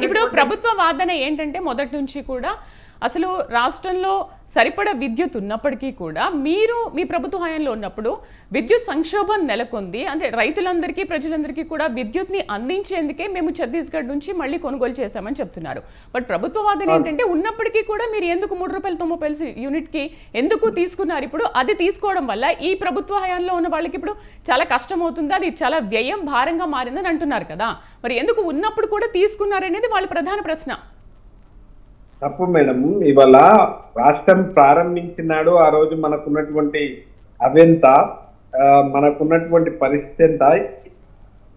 ఇప్పుడు ప్రభుత్వ వాదన ఏంటంటే మొదటి నుంచి కూడా అసలు రాష్ట్రంలో సరిపడా విద్యుత్ ఉన్నప్పటికీ కూడా మీరు మీ ప్రభుత్వ హయాంలో ఉన్నప్పుడు విద్యుత్ సంక్షోభం నెలకొంది. అంటే రైతులందరికీ ప్రజలందరికీ కూడా విద్యుత్ని అందించేందుకే మేము ఛత్తీస్గఢ్ నుంచి మళ్ళీ కొనుగోలు చేశామని చెప్తున్నారు. బట్ ప్రభుత్వ వాదన ఏంటంటే ఉన్నప్పటికీ కూడా మీరు ఎందుకు ₹3.90 యూనిట్కి ఎందుకు తీసుకున్నారు? ఇప్పుడు అది తీసుకోవడం వల్ల ఈ ప్రభుత్వ హయాంలో ఉన్న వాళ్ళకి ఇప్పుడు చాలా కష్టం అవుతుంది, అది చాలా వ్యయం భారంగా మారిందని అంటున్నారు కదా. మరి ఎందుకు ఉన్నప్పుడు కూడా తీసుకున్నారనేది వాళ్ళ ప్రధాన ప్రశ్న. తప్పు మేడం. ఇవాళ రాష్ట్రం ప్రారంభించినాడు ఆ రోజు మనకున్నటువంటి అవెంత, మనకున్నటువంటి పరిస్థితి ఎంత,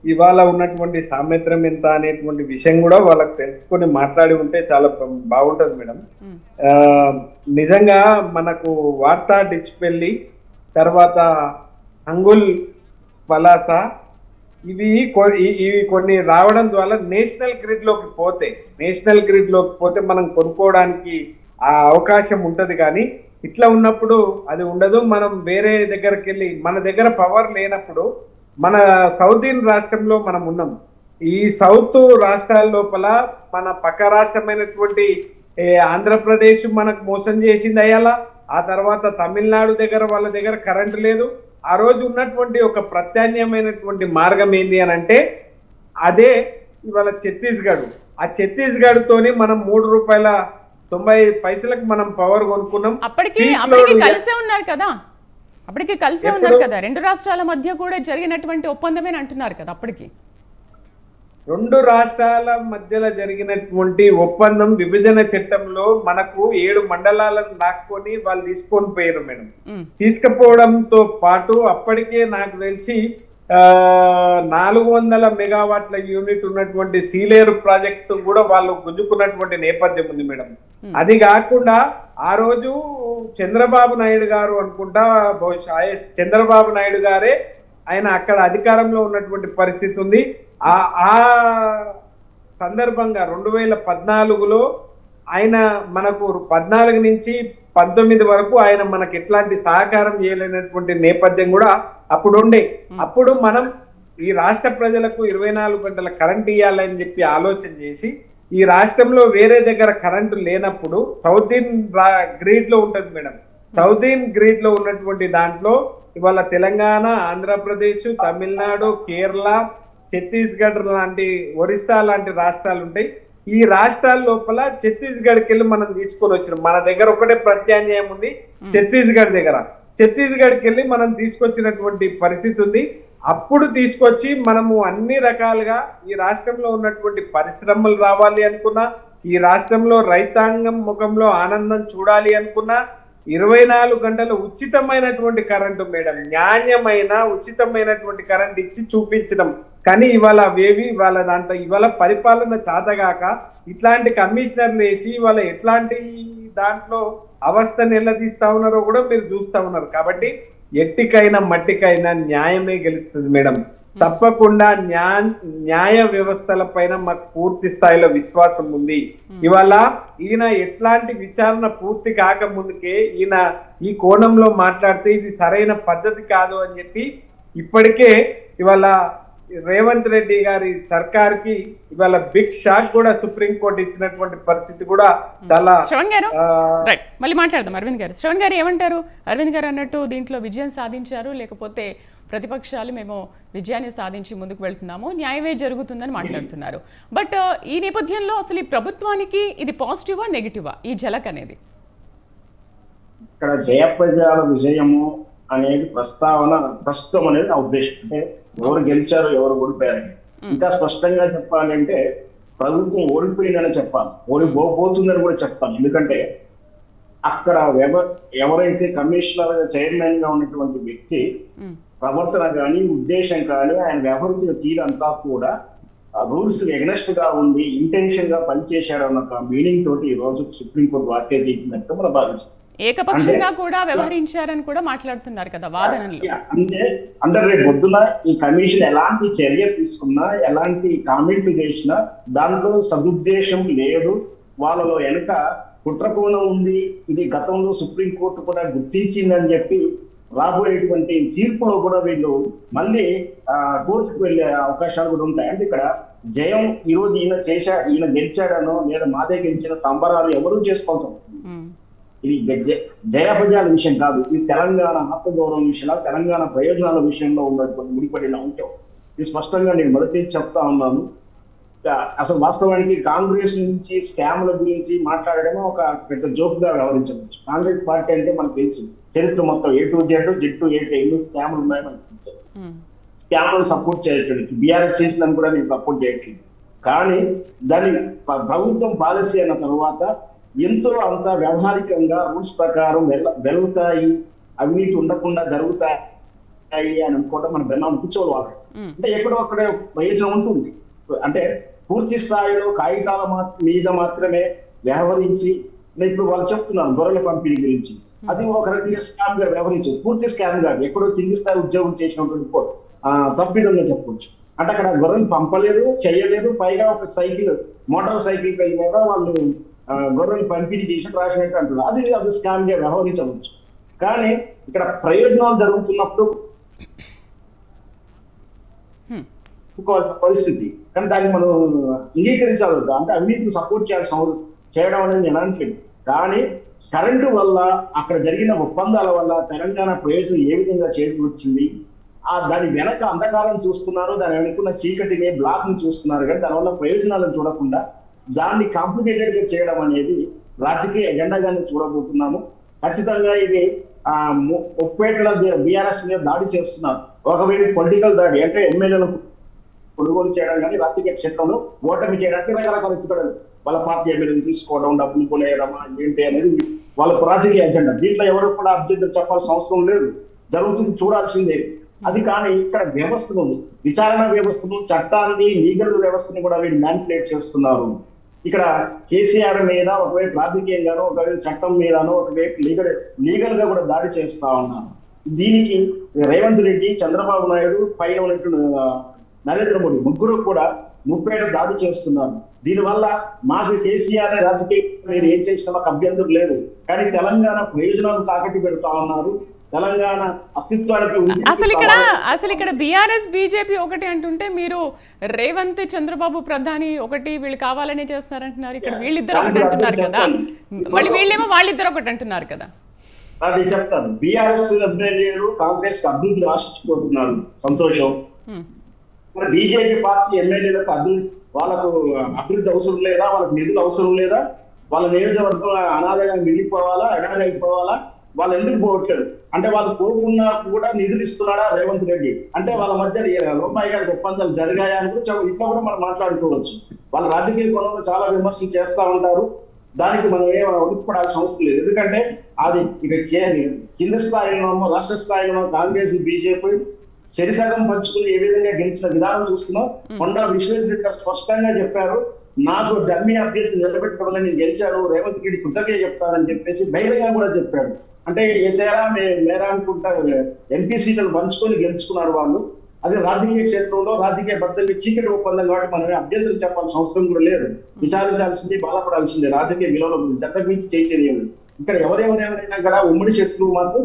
ఇవాళ ఉన్నటువంటి సామర్థ్యం ఎంత అనేటువంటి విషయం కూడా వాళ్ళకి తెలుసుకొని మాట్లాడి ఉంటే చాలా బాగుంటుంది మేడం. నిజంగా మనకు వార్తా డిచ్పెల్లి, తర్వాత అంగుల్ పలాస ఇవి కొన్ని రావడం ద్వారా నేషనల్ గ్రిడ్ లోకి పోతే మనం కొనుక్కోవడానికి ఆ అవకాశం ఉంటది. కానీ ఇట్లా ఉన్నప్పుడు అది ఉండదు. మనం వేరే దగ్గరికి వెళ్ళి మన దగ్గర పవర్ లేనప్పుడు మన సౌత్ ఇండియన్ రాష్ట్రంలో మనం ఉన్నాం. ఈ సౌత్ రాష్ట్రాల లోపల మన పక్క రాష్ట్రమైనటువంటి ఆంధ్రప్రదేశ్ మనకు మోసం చేసింది అయ్యాలా. ఆ తర్వాత తమిళనాడు దగ్గర వాళ్ళ దగ్గర కరెంటు లేదు. ఆ రోజు ఉన్నటువంటి ఒక ప్రత్యామ్నాయమైనటువంటి మార్గం ఏంది అని అంటే అదే ఇవాళ ఛత్తీస్గఢ్. ఆ ఛత్తీస్గఢ్ తోని మనం ₹3.90 మనం పవర్ కొనుక్కున్నాం. అప్పటికి కలిసే ఉన్నారు కదా, రెండు రాష్ట్రాల మధ్య కూడా జరిగినటువంటి ఒప్పందమే అంటున్నారు కదా. అప్పటికి రెండు రాష్ట్రాల మధ్యలో జరిగినటువంటి ఒప్పందం విభజన చట్టంలో మనకు 7 మండలాలను లాక్కొని వాళ్ళు తీసుకొని పోయారు మేడం. తీసుకుపోవడంతో పాటు అప్పటికే నాకు తెలిసి 400 మెగావాట్ల యూనిట్ ఉన్నటువంటి సీలేరు ప్రాజెక్టు కూడా వాళ్ళు గుంజుకున్నటువంటి నేపథ్యం ఉంది మేడం. అది కాకుండా ఆ రోజు చంద్రబాబు నాయుడు గారు అనుకుంటా, బహుశా చంద్రబాబు నాయుడు గారే ఆయన అక్కడ అధికారంలో ఉన్నటువంటి పరిస్థితి ఉంది. ఆ సందర్భంగా 2014లో ఆయన మనకు 14 నుంచి 19 వరకు ఆయన మనకు ఎట్లాంటి సహకారం చేయలేనటువంటి నేపథ్యం కూడా అప్పుడు ఉండే. అప్పుడు మనం ఈ రాష్ట్ర ప్రజలకు 24 గంటల కరెంట్ ఇవ్వాలని చెప్పి ఆలోచన చేసి ఈ రాష్ట్రంలో వేరే దగ్గర కరెంటు లేనప్పుడు సౌత్ ఇండియన్ గ్రిడ్ లో ఉంటది మేడం. సౌత్ ఇండియన్ గ్రిడ్ లో ఉన్నటువంటి దాంట్లో ఇవాళ తెలంగాణ, ఆంధ్రప్రదేశ్, తమిళనాడు, కేరళ, ఛత్తీస్గఢ్ లాంటి, ఒరిస్సా లాంటి రాష్ట్రాలు ఉంటాయి. ఈ రాష్ట్రాల లోపల ఛత్తీస్గఢ్కి వెళ్ళి మనం తీసుకొని వచ్చినాం. మన దగ్గర ఒకటే ప్రత్యామ్నాయం ఉంది ఛత్తీస్గఢ్కి వెళ్ళి మనం తీసుకొచ్చినటువంటి పరిస్థితి ఉంది. అప్పుడు తీసుకొచ్చి మనము అన్ని రకాలుగా ఈ రాష్ట్రంలో ఉన్నటువంటి పరిశ్రమలు రావాలి అనుకున్నా, ఈ రాష్ట్రంలో రైతాంగం ముఖంలో ఆనందం చూడాలి అనుకున్నా 24 గంటలు ఉచితమైనటువంటి కరెంటు మేడం, న్యాయమైన ఉచితమైనటువంటి కరెంట్ ఇచ్చి చూపించడం. కానీ ఇవాళ అవేవి ఇవాళ దాంట్లో ఇవాళ పరిపాలన చాతగాక ఇట్లాంటి కమిషనర్లు వేసి ఇవాళ ఎట్లాంటి దాంట్లో అవస్థ నిలదీస్తా ఉన్నారో కూడా మీరు చూస్తా ఉన్నారు. కాబట్టి ఎట్టికైనా మట్టికైనా న్యాయమే గెలుస్తుంది మేడం. తప్పకుండా న్యాయ వ్యవస్థల పైన మాకు పూర్తి స్థాయిలో విశ్వాసం ఉంది. ఇవాళ ఈయన ఎట్లాంటి విచారణ పూర్తి కాక ముందుకే ఈయన ఈ కోణంలో మాట్లాడితే ఇది సరైన పద్ధతి కాదు అని చెప్పి ఇప్పటికే ఇవాళ రేవంత్ రెడ్డి గారి సర్కార్కి ఇవాళ బిగ్ షాక్ కూడా సుప్రీంకోర్టు ఇచ్చినటువంటి పరిస్థితి కూడా చాలా. శ్రవణ్ గారు మళ్ళీ మాట్లాడదాం. అరవింద్ గారు, శ్రవణ్ గారు ఏమంటారు? అరవింద్ గారు అన్నట్టు దీంట్లో విజయం సాధించారు, లేకపోతే ప్రతిపక్షాలు మేము విజయాన్ని సాధించి ముందుకు వెళ్తున్నాము, న్యాయమే జరుగుతుందని మాట్లాడుతున్నారు. బట్ ఈ నేపథ్యంలో అసలు ఈ ప్రభుత్వానికి ఇది పాజిటివా నెగిటివా ఈ ఝలక్ అనేది? ఇక్కడ జయప్రజల విజయము అనేది ప్రస్తుతం అనేది నా ఉద్దేశం. అంటే ఎవరు గెలిచారు, ఎవరు ఓడిపోయారని ఇంకా స్పష్టంగా చెప్పాలంటే ప్రభుత్వం ఓడిపోయిందని చెప్పాలి, ఓడిపోతుందని కూడా చెప్పాలి. ఎందుకంటే అక్కడ ఎవరైతే కమిషనర్ చైర్మన్ గా ఉన్నటువంటి వ్యక్తి ప్రవర్తన కానీ ఉద్దేశం కానీ ఆయన వ్యవహరించిన తీరంతా కూడా రూల్స్ ఎగ్నెస్ట్ గా ఉంది, ఇంటెన్షన్ గా పనిచేశాడు అన్న మీనింగ్ తోటి ఈ రోజు సుప్రీంకోర్టు వ్యాఖ్య తీసినట్టు మనం భావించాం. ఏకపక్షంగా కూడా వ్యవహరించారని కూడా మాట్లాడుతున్నారు కదా వాదనలు. అంటే రేపు పొద్దున ఈ కమిషన్ ఎలాంటి చర్య తీసుకున్నా, ఎలాంటి కామెంట్ చేసినా దాంట్లో సదుద్దేశం లేదు, వాళ్ళలో వెనుక కుట్రకోణం ఉంది, ఇది గతంలో సుప్రీంకోర్టు కూడా గుర్తించిందని చెప్పి రాబోయేటువంటి తీర్పులో కూడా వీళ్ళు మళ్ళీ కోర్టుకు వెళ్ళే అవకాశాలు కూడా ఉంటాయి. అంటే ఇక్కడ జయం ఈ రోజు ఈయన గెలిచాడనో లేదా మాదే గెలిచిన సంబరాలు ఎవరూ చేసుకోవాల్సి వస్తుంది. ఇది జయాపజయాల విషయం కాదు, ఇది తెలంగాణ ఆత్మగౌరవం విషయంలో, తెలంగాణ ప్రయోజనాల విషయంలో ఉన్నటువంటి ముడిపడిన అంశం. ఇది స్పష్టంగా నేను మొదటి చెప్తా ఉన్నాను. అసలు వాస్తవానికి కాంగ్రెస్ నుంచి స్కామ్ల గురించి మాట్లాడడమే ఒక పెద్ద జోక్ గా వ్యవహరించవచ్చు. కాంగ్రెస్ పార్టీ అంటే మనకు తెలుసు చరిత్ర మొత్తం A to Z, Z to A ఎన్ని స్కామ్లు ఉన్నాయో మనకు తెలుసు. స్కామ్లు సపోర్ట్ చేయట్లేదు, బీఆర్ఎస్ చేసిందని కూడా నేను సపోర్ట్ చేయట్లేదు. కానీ దాని ప్రభుత్వం పాలసీ అయిన తర్వాత ఎంతో అంత వ్యవహారికంగా రూల్స్ ప్రకారం వెళ్తాయి, అవినీతి ఉండకుండా జరుగుతాయి అని అనుకోవడం మన బెల్లం కూర్చోవాలి. అంటే ఎక్కడో అక్కడే ప్రయోజనం ఉంటుంది. అంటే పూర్తి స్థాయిలో కాగితాల మీద మాత్రమే వ్యవహరించి, ఇప్పుడు వాళ్ళు చెప్తున్నారు గొర్రెల పంపిణీ గురించి, అది ఒక రకంగా స్కామ్ గా వ్యవహరించదు, పూర్తి స్కామ్ కాదు, ఎక్కడో కింది స్థాయి ఉద్యోగం చేసినటువంటి తప్పిదంగా చెప్పవచ్చు. అంటే అక్కడ గొర్రెలు పంపలేదు, చేయలేదు, పైగా ఒక మోటార్ సైకిల్ పై కూడా వాళ్ళు గొర్రెలు పంపిణీ చేసి రాసినట్టు అంటున్నారు. అది స్కామ్ గా వ్యవహరించవచ్చు. కానీ ఇక్కడ ప్రయోజనాలు జరుగుతున్నప్పుడు ఒప్పుకోవాల్సిన పరిస్థితి. కానీ దాన్ని మనం అంగీకరించాలి. అంటే అవినీతిని సపోర్ట్ చేయడం అనేది నేను అనట్లేదు. కానీ కరెంటు వల్ల అక్కడ జరిగిన ఒప్పందాల వల్ల తెలంగాణ ప్రయోజనం ఏ విధంగా చేకూర్చింది, దాని వెనక అంధకారం చూస్తున్నారు, దాని వెనుకున్న చీకటిని బ్లాక్ ని చూస్తున్నారు. కానీ దానివల్ల ప్రయోజనాలను చూడకుండా దాన్ని కాంప్లికేటెడ్ గా చేయడం అనేది రాజకీయ ఎజెండాగానే చూడబోతున్నాము. ఖచ్చితంగా ఇది ముప్పేటల బీఆర్ఎస్ మీద దాడి చేస్తున్నారు. ఒకవేళ పొలిటికల్ దాడి అంటే ఎమ్మెల్యేలకు కొనుగోలు చేయడం కానీ రాజకీయ క్షేత్రంలో ఓటమి చేయడానికి రకరకాల ఇచ్చుకోవడం, వాళ్ళ పార్టీ ఎమ్మెల్యేలు తీసుకోవడం, డబ్బులు కొనేయడమా ఏంటి అనేది వాళ్ళ రాజకీయ ఎజెండా. దీంట్లో ఎవరు కూడా అభ్యర్థులు చెప్పాల్సిన అవసరం లేదు, జరుగుతుంది, చూడాల్సిందే. అది కానీ ఇక్కడ వ్యవస్థను ఉంది, విచారణ వ్యవస్థను, చట్టాన్ని, లీగల్ వ్యవస్థని కూడా వీళ్ళు మ్యానిపులేట్ చేస్తున్నారు. ఇక్కడ కేసీఆర్ మీద ఒకవైపు రాజకీయంగానో, ఒకవైపు చట్టం మీదనో, ఒకవైపు లీగల్ గా కూడా దాడి చేస్తా ఉన్నారు. దీనికి రేవంత్ రెడ్డి, చంద్రబాబు నాయుడు, పైన ఉన్నట్టు నరేంద్ర మోడీ ముగ్గురు కూడా ముప్పేట దాడి చేస్తున్నారు. దీనివల్ల మాకు కేసీఆర్ రాజకీయ మీరు ఏం చేసినా మాకు అభ్యంతరం లేదు. కానీ తెలంగాణ ప్రయోజనాలు తాకట్టు పెడతా ఉన్నారు. తెలంగాణ అస్తిత్వానికి అసలు ఇక్కడ బీఆర్ఎస్ బీజేపీ ఒకటి అంటుంటే మీరు రేవంత్ చంద్రబాబు ప్రధాని ఒకటి వీళ్ళు కావాలనే చేస్తారంటున్నారు. ఇక్కడ వీళ్ళిద్దరు ఒకటి అంటున్నారు కదా, మళ్ళీ వీళ్ళేమో వాళ్ళిద్దరు ఒకటి అంటున్నారు కదా. అది చెప్తాను. బీఆర్ఎస్ ఎమ్మెల్యేలు కాంగ్రెస్ అభివృద్ధి ఆశించిపోతున్నారు, సంతోషం. మరి బీజేపీ పార్టీ ఎమ్మెల్యేలకు వాళ్ళకు అభివృద్ధి అవసరం లేదా, వాళ్ళకి నిధులు అవసరం లేదా, వాళ్ళ నియోజకవర్గం అనాథగా మిగిలిపోవాలా, ఎడారి అయిపోవాలా, వాళ్ళు ఎందుకు పోవట్లేదు అంటే వాళ్ళు పోకుండా కూడా నిధులు ఇస్తున్నాడా రేవంత్ రెడ్డి అంటే వాళ్ళ మధ్య రూపాయి గారికి ఒప్పందాలు జరిగాయా అని కూడా ఇట్లా కూడా మనం మాట్లాడుకోవచ్చు. వాళ్ళ రాజకీయ కోణంలో చాలా విమర్శలు చేస్తూ ఉంటారు. దానికి మనం ఉడికిపడాల్సిన అవసరం లేదు. ఎందుకంటే అది ఇక కింద స్థాయిలోనో రాష్ట్ర స్థాయిలోనో కాంగ్రెస్ బీజేపీ శరిసగం పంచుకుని ఏ విధంగా గెలిచిన విధానం చూస్తున్నాం. కొండా విశ్వేశ్వర స్పష్టంగా చెప్పారు, నాకు డమ్మీ అభ్యర్థి నిలబెట్టుకోవడం నేను గెలిచాను, రేవంత్ రెడ్డి కృతజ్ఞత చెప్తానని చెప్పేసి ధైర్యంగా కూడా చెప్పాడు. అంటే ఏ తేరా మేరా అనుకుంటా ఎంపీ సీట్లను పంచుకొని గెలుచుకున్నారు వాళ్ళు. అదే రాజకీయ క్షేత్రంలో రాజకీయ బద్దలు చీకటి ఒప్పందం కాబట్టి మనం అభ్యర్థులు చెప్పాల్సిన అవసరం కూడా లేదు. విచారించాల్సింది, బాధపడాల్సిందే. రాజకీయ విలువల గురించి అంతకుమించి చేయలేదు. ఇక్కడ ఎవరెవరైనా కూడా ఉమ్మడి శత్రువు మాత్రం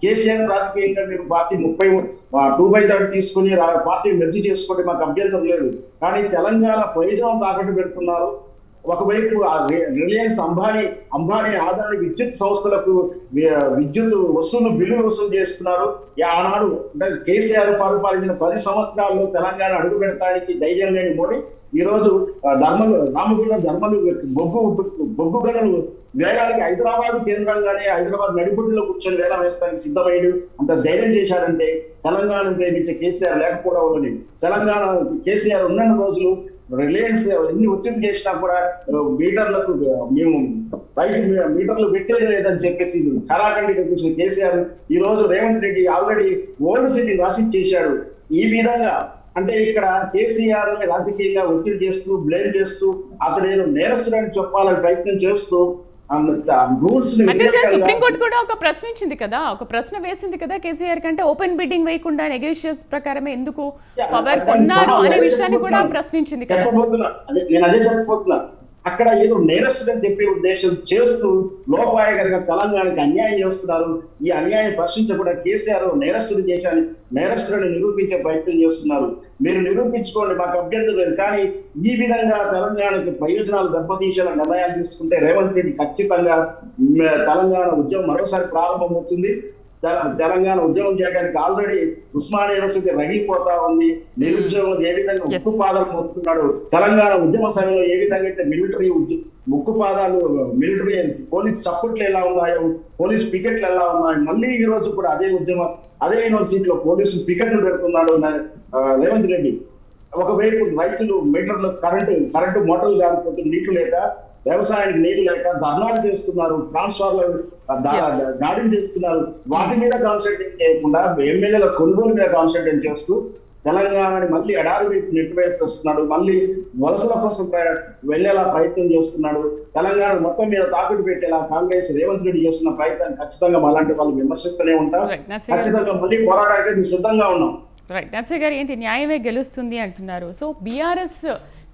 కేసీఆర్ రాజకీయంగా మీరు పార్టీ 2/3 తీసుకుని పార్టీ మెర్జీ చేసుకుంటే మాకు అభ్యంతరం లేదు. కానీ తెలంగాణ ప్రయోజనం తాకట్టు పెడుతున్నారు. ఒకవైపు రిలయన్స్ అంబానీ ఆదాని విద్యుత్ సంస్థలకు విద్యుత్ బిల్లులు వసూలు చేస్తున్నారు. ఆనాడు అంటే కేసీఆర్ పరిపాలించిన 10 సంవత్సరాల్లో తెలంగాణ అడుగు పెడతానికి ధైర్యం లేని మోడీ ఈ రోజు రామగుండం ధర్మలు బొగ్గు గనులు వేలానికి హైదరాబాద్ కేంద్రంగానే హైదరాబాద్ నడిబొడ్డులో కూర్చొని వేలం వేస్తానికి సిద్ధమయ్యాడు. అంత ధైర్యం చేశారంటే తెలంగాణ ప్రేమించే కేసీఆర్ లేకపోవడం. తెలంగాణ కేసీఆర్ ఉన్న రోజులు రిలయన్స్ ఎన్ని ఒత్తిడి చేసినా కూడా మీటర్లకు మేము బయట మీటర్లు పెట్టేది లేదని చెప్పేసి కళాఖండిగా చూసిన కేసీఆర్ ఈ రోజు Revanth Reddy already old city రాసిచ్చేశాడు. ఈ విధంగా అంటే ఇక్కడ కేసీఆర్ రాజకీయంగా ఒత్తిడి చేస్తూ బ్లేమ్ చేస్తూ అతడేదో నేరస్తుడని చెప్పాలని ప్రయత్నం చేస్తూ సుప్రీంకోర్టు కూడా ఒక ప్రశ్నించింది కదా, ఒక ప్రశ్న వేసింది కదా కేసీఆర్ కంటే ఓపెన్ బిడ్డింగ్ వేయకుండా నెగోషియేషన్స్ ప్రకారమే ఎందుకు పవర్ కొన్నారు అనే విషయాన్ని కూడా ప్రశ్నించింది కదా. నేను అదే చెప్పబోతున్నా. అక్కడ ఏదో నేరస్తుడని చెప్పే ఉద్దేశం చేస్తూ లోపాయకరంగా తెలంగాణకి అన్యాయం చేస్తున్నారు. ఈ అన్యాయం ప్రశ్నించకుండా కేసీఆర్ నేరస్తుడిని నిరూపించే ప్రయత్నం చేస్తున్నారు. మీరు నిరూపించుకోండి, మాకు అభ్యర్థులు లేదు. కానీ ఈ విధంగా తెలంగాణకి ప్రయోజనాలు దెబ్బతీసేలా నిర్ణయాలు తీసుకుంటే రేవంత్ రెడ్డి ఖచ్చితంగా తెలంగాణ ఉద్యమం మరోసారి ప్రారంభమవుతుంది. తెలంగాణ ఉద్యమం చేయడానికి ఆల్రెడీ ఉస్మానియా యూనివర్సిటీ రగిలిపోతా ఉంది. నిరుద్యోగం ఏ విధంగా ఉక్కు పాదాలు మోస్తున్నాడు, తెలంగాణ ఉద్యమ సమయంలో ఏ విధంగా అయితే మిలిటరీ ఉక్కు పాదాలు మిలిటరీ పోలీస్ చప్పుట్లు ఎలా ఉన్నాయో, పోలీసు పికెట్లు ఎలా ఉన్నాయో, మళ్ళీ ఈ రోజు కూడా అదే ఉద్యమం అదే యూనివర్సిటీలో పోలీసులు పికెట్లు పెడుతున్నాడు రేవంత్ రెడ్డి. ఒకవైపు రైతులు మీటర్లు కరెంటు మోటార్లు కాకపోతే నీళ్లు లేక, వ్యవసాయానికి నీళ్లు లేక ధర్నాలు చేస్తున్నారు, ట్రాన్స్ఫార్మర్ దాడులు చేస్తున్నారు. వాటి మీద కాన్సన్ట్రేట్ చేయకుండా ఎమ్మెల్యేల కొనుగోలు మీద కాన్సన్ట్రేట్ చేస్తూ తెలంగాణని మళ్ళీ ఎడారి వైపు నెట్టివేసి వస్తున్నాడు. మళ్ళీ వలసల కోసం వెళ్లేలా ప్రయత్నం చేస్తున్నాడు. తెలంగాణ మొత్తం మీద తాకట్టు పెట్టేలా కాంగ్రెస్ రేవంత్ రెడ్డి చేస్తున్న ప్రయత్నం ఖచ్చితంగా అలాంటి వాళ్ళు విమర్శిస్తూనే ఉంటారు. ఖచ్చితంగా మళ్ళీ పోరాటానికి సిద్ధంగా ఉన్నాం. రైట్. నర్సయ్య గారు, ఏంటి న్యాయమే గెలుస్తుంది అంటున్నారు. సో బీఆర్ఎస్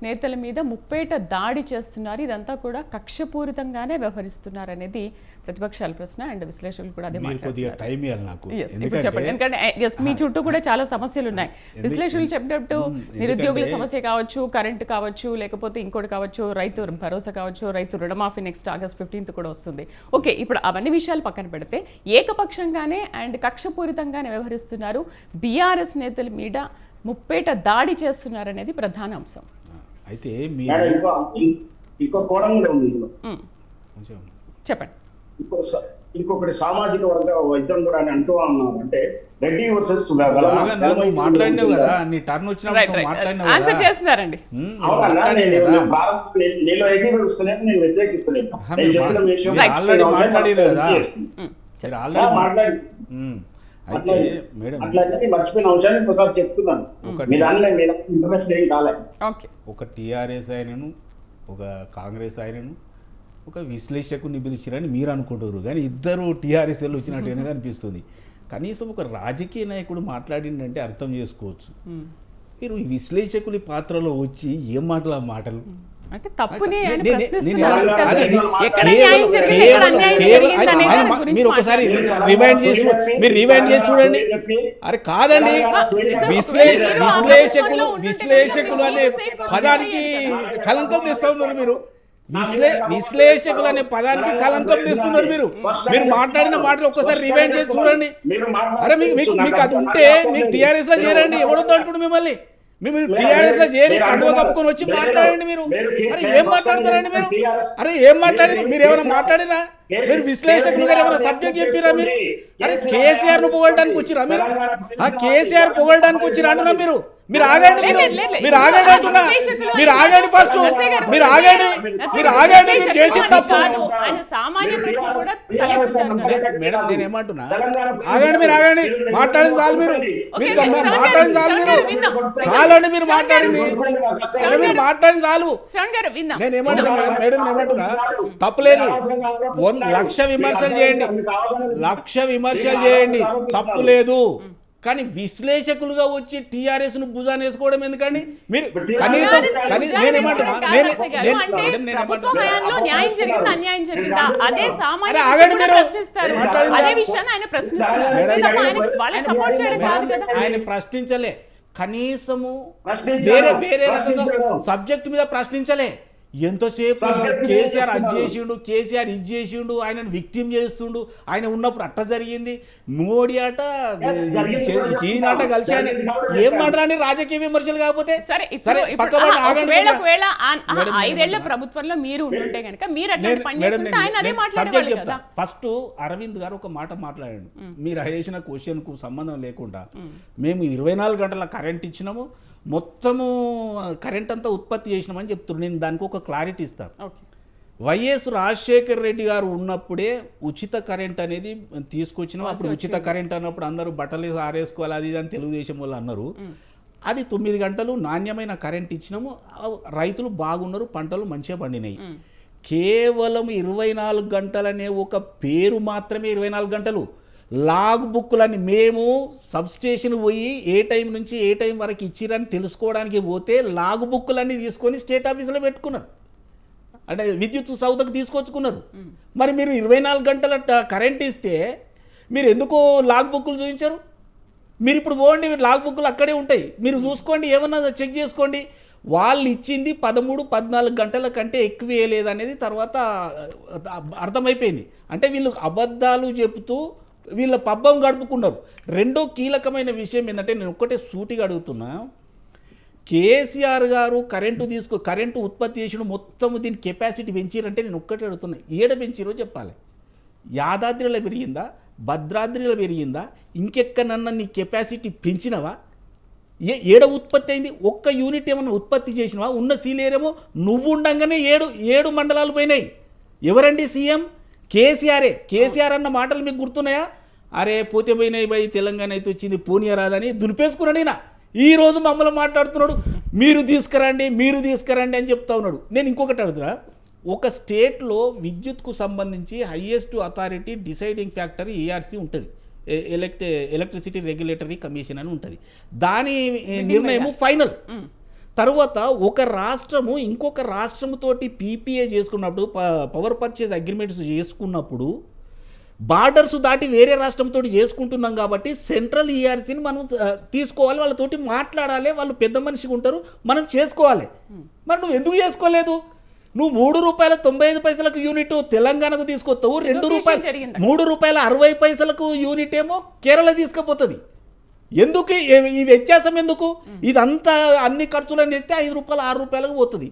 నేతల మీద ముప్పేట దాడి చేస్తున్నారు, ఇదంతా కూడా కక్షపూరితంగానే వ్యవహరిస్తున్నారు అనేది ప్రతిపక్షాల ప్రశ్న. అండ్ విశ్లేషకులు కూడా అదే మాట్లాడుతున్నారు. ఇప్పుడు చెప్పండి, ఎందుకంటే మీ చుట్టూ కూడా చాలా సమస్యలు ఉన్నాయి. విశ్లేషకులు చెప్పినట్టు నిరుద్యోగుల సమస్య కావచ్చు, కరెంటు కావచ్చు, లేకపోతే ఇంకోటి కావచ్చు, రైతు భరోసా కావచ్చు, రైతు రుణమాఫీ నెక్స్ట్ August 15th కూడా వస్తుంది. ఓకే, ఇప్పుడు అవన్నీ విషయాలు పక్కన పెడితే ఏకపక్షంగానే అండ్ కక్షపూరితంగానే వ్యవహరిస్తున్నారు, బీఆర్ఎస్ నేతల మీద ముప్పేట దాడి చేస్తున్నారు అనేది ప్రధాన అంశం. అయితే ఇంకో కోణం కూడా ఉంది ఇందులో. చెప్పండి. ఇంకొకటి సామాజిక వర్గ వైద్యం కూడా అని అంటూ ఉన్నారు. అంటే రెడ్డి వర్సెస్ మాట్లాడినావు కదా, నీ టర్న్ వచ్చినప్పుడు మాట్లాడినావు ఆన్సర్ చేస్తున్నారండి. నేను ఏకీభవిస్తున్నాను, నేను వ్యతిరేకిస్తున్నాను. ఆల్రెడీ మాట్లాడారు కదా, మాట్లాడి అయితే మేడం అట్లయితే మర్చిపోయిన అంశాన్ని ఒకసారి చెప్తున్నాను. మీ దానిలో ఇంటర్నెస్ట్ ఏం కాలే. ఒక టీఆర్ఎస్ ఆయనను, ఒక కాంగ్రెస్ ఆయనను, ఒక విశ్లేషకుని పిలిచిరని మీరు అనుకుంటారు, కానీ ఇద్దరు టీఆర్ఎస్ వాళ్ళు వచ్చినట్టుగానే అనిపిస్తుంది. కనీసం ఒక రాజకీయ నాయకుడు మాట్లాడిందంటే అర్థం చేసుకోవచ్చు. మీరు ఈ విశ్లేషకుల పాత్రలో వచ్చి ఏం మాటలు అంటే తప్పుని మీరు ఒకసారి రివైండ్ చేసి చూడండి. అరే కాదండి, విశ్లేషకులు అనే పదానికి కలంకం తెస్తా ఉన్నారు మీరు. విశ్లేషకులు అనే పదానికి కలంకం తెస్తున్నారు మీరు. మీరు మాట్లాడిన మాటలు ఒక్కసారి రివైండ్ చేసి చూడండి. అరే మీకు అది ఉంటే మీకు టీఆర్ఎస్ లో చేరండి, ఎవడొద్దు అంటుడు మిమ్మల్ని. మీరు టీఆర్ఎస్ లో చేరి కండువ కప్పుకొని వచ్చి మాట్లాడండి. మీరు అరే ఏం మాట్లాడతారండి మీరు? అరే ఏం మాట్లాడారు? మీరు ఏమైనా మాట్లాడినా? మీరు విశ్లేషకులు గారు ఏమైనా సబ్జెక్ట్ చెప్పిరా మీరు? అరే కేసీఆర్ ను పొగడడానికి వచ్చిరా మీరు? ఆ కేసీఆర్ పొగడడానికి వచ్చిరా అంటున్నా మీరు. మీరు ఆగండి, మీరు ఆగండి అంటున్నా. మీరు ఆగండి, ఫస్ట్ మీరు ఆగండి. మీరు చేసి తప్పు. మేడం నేను ఏమంటున్నా, ఆగండి, మీరు ఆగండి. మాట్లాడింది చాలు, మీరు మాట్లాడింది చాలు, చాలండి. మీరు మాట్లాడింది చాలు. నేను ఏమంటున్నా మేడం ఏమంటున్నా, తప్పులేదు. 1,00,000 విమర్శలు చేయండి, తప్పు లేదు. కానీ విశ్లేషకులుగా వచ్చి టీఆర్ఎస్ ను భుజాన్ని వేసుకోవడం ఎందుకండి? మీరు కనీసం నేనేమంటున్నా, ఆయన ప్రశ్నించలే, కనీసము వేరే రకంగా సబ్జెక్ట్ మీద ప్రశ్నించలే. ఎంతసేపు కేసీఆర్ అది చేసిండు, కేసీఆర్ ఇది చేసిండు, ఆయనను విక్టిమ్ చేస్తుండు, ఆయన ఉన్నప్పుడు అట్ట జరిగింది, మోడీ ఆట ఈనాట కలిసి అని ఏం మాట్లాడి రాజకీయ విమర్శలు కాకపోతే సరే ప్రభుత్వంలో మీరు సబ్జెక్ట్ చెప్తా. ఫస్ట్ అరవింద్ గారు ఒక మాట మాట్లాడాడు, మీరు వేసిన క్వశ్చన్ కు సంబంధం లేకుండా. మేము 24 గంటల కరెంట్ ఇచ్చినాము, మొత్తము కరెంట్ అంతా ఉత్పత్తి చేసినామని చెప్తున్నాను. నేను దానికి ఒక క్లారిటీ ఇస్తాను. వైఎస్ రాజశేఖర్ రెడ్డి గారు ఉన్నప్పుడే ఉచిత కరెంట్ అనేది తీసుకొచ్చినాం. అప్పుడు ఉచిత కరెంట్ అన్నప్పుడు అందరూ బట్టలు ఆరేసుకోవాలి అది అని తెలుగుదేశం వాళ్ళు అన్నారు. అది 9 గంటలు నాణ్యమైన కరెంట్ ఇచ్చినాము, రైతులు బాగున్నారు, పంటలు మంచిగా పండినాయి. కేవలం 24 గంటలనే ఒక పేరు మాత్రమే 24 గంటలు. లాగ్ బుక్లని మేము సబ్స్టేషన్ పోయి ఏ టైం నుంచి ఏ టైం వరకు ఇచ్చిరని తెలుసుకోవడానికి పోతే లాగ్ బుక్లన్నీ తీసుకొని స్టేట్ ఆఫీసులో పెట్టుకున్నారు, అంటే విద్యుత్ సౌదకు తీసుకొచ్చుకున్నారు. మరి మీరు 24 గంటల కరెంట్ ఇస్తే మీరు ఎందుకు లాగ్ బుక్లు చూపించారు? మీరు ఇప్పుడు పోండి, లాగ్ బుక్లు అక్కడే ఉంటాయి, మీరు చూసుకోండి, ఏమన్నా చెక్ చేసుకోండి. వాళ్ళు ఇచ్చింది 13-14 గంటల కంటే ఎక్కువ వేయలేదనేది తర్వాత అర్థమైపోయింది. అంటే వీళ్ళు అబద్ధాలు చెబుతూ వీళ్ళ పబ్బం గడుపుకున్నారు. రెండో కీలకమైన విషయం ఏంటంటే, నేను ఒక్కటే సూటిగా అడుగుతున్నా, కేసీఆర్ గారు కరెంటు ఉత్పత్తి చేసిన మొత్తం దీని కెపాసిటీ పెంచిరంటే నేను ఒక్కటే అడుగుతున్నా, ఏడ పెంచిరో చెప్పాలి. యాదాద్రిలో పెరిగిందా, భద్రాద్రిలో పెరిగిందా, ఇంకెక్కడన్నా నీ కెపాసిటీ పెంచినవా? ఏడ ఉత్పత్తి అయింది? ఒక్క యూనిట్ ఏమన్నా ఉత్పత్తి చేసినవా? ఉన్న సీలేరేమో నువ్వు ఉండగానే 7 మండలాలు పోయినాయి. ఎవరండి సీఎం? కేసీఆర్ అన్న మాటలు మీకు గుర్తున్నాయా? అరే పోతే పోయినాయి పోయి తెలంగాణ అయితే వచ్చింది పోనీయరాదని దులిపేసుకున్నాడు. ఈయన ఈరోజు మమ్మల్ని మాట్లాడుతున్నాడు, మీరు తీసుకురండి అని చెప్తా ఉన్నాడు. నేను ఇంకొకటి అడుగుతున్నా, ఒక స్టేట్లో విద్యుత్కు సంబంధించి highest authority deciding factor ARC ఉంటుంది. ఎలక్ట్రిసిటీ రెగ్యులేటరీ కమిషన్ అని ఉంటుంది. దాని నిర్ణయం ఫైనల్. తర్వాత ఒక రాష్ట్రము ఇంకొక రాష్ట్రముతోటి పీపీఏ చేసుకున్నప్పుడు, పవర్ పర్చేజ్ అగ్రిమెంట్స్ చేసుకున్నప్పుడు బార్డర్స్ దాటి వేరే రాష్ట్రంతో చేసుకుంటున్నాం కాబట్టి సెంట్రల్ ఈఆర్సీని మనం తీసుకోవాలి, వాళ్ళతోటి మాట్లాడాలి, వాళ్ళు పెద్ద మనిషిగా ఉంటారు, మనం చేసుకోవాలి. మరి నువ్వు ఎందుకు చేసుకోలేదు? నువ్వు ₹3.95 యూనిట్ తెలంగాణకు తీసుకొస్తావు, ₹3.60 యూనిట్ ఏమో కేరళ తీసుకుపోతుంది. ఎందుకు ఈ వ్యత్యాసం ఎందుకు? ఇదంతా అన్ని ఖర్చులను ఎత్తే ₹5 ₹6 పోతుంది.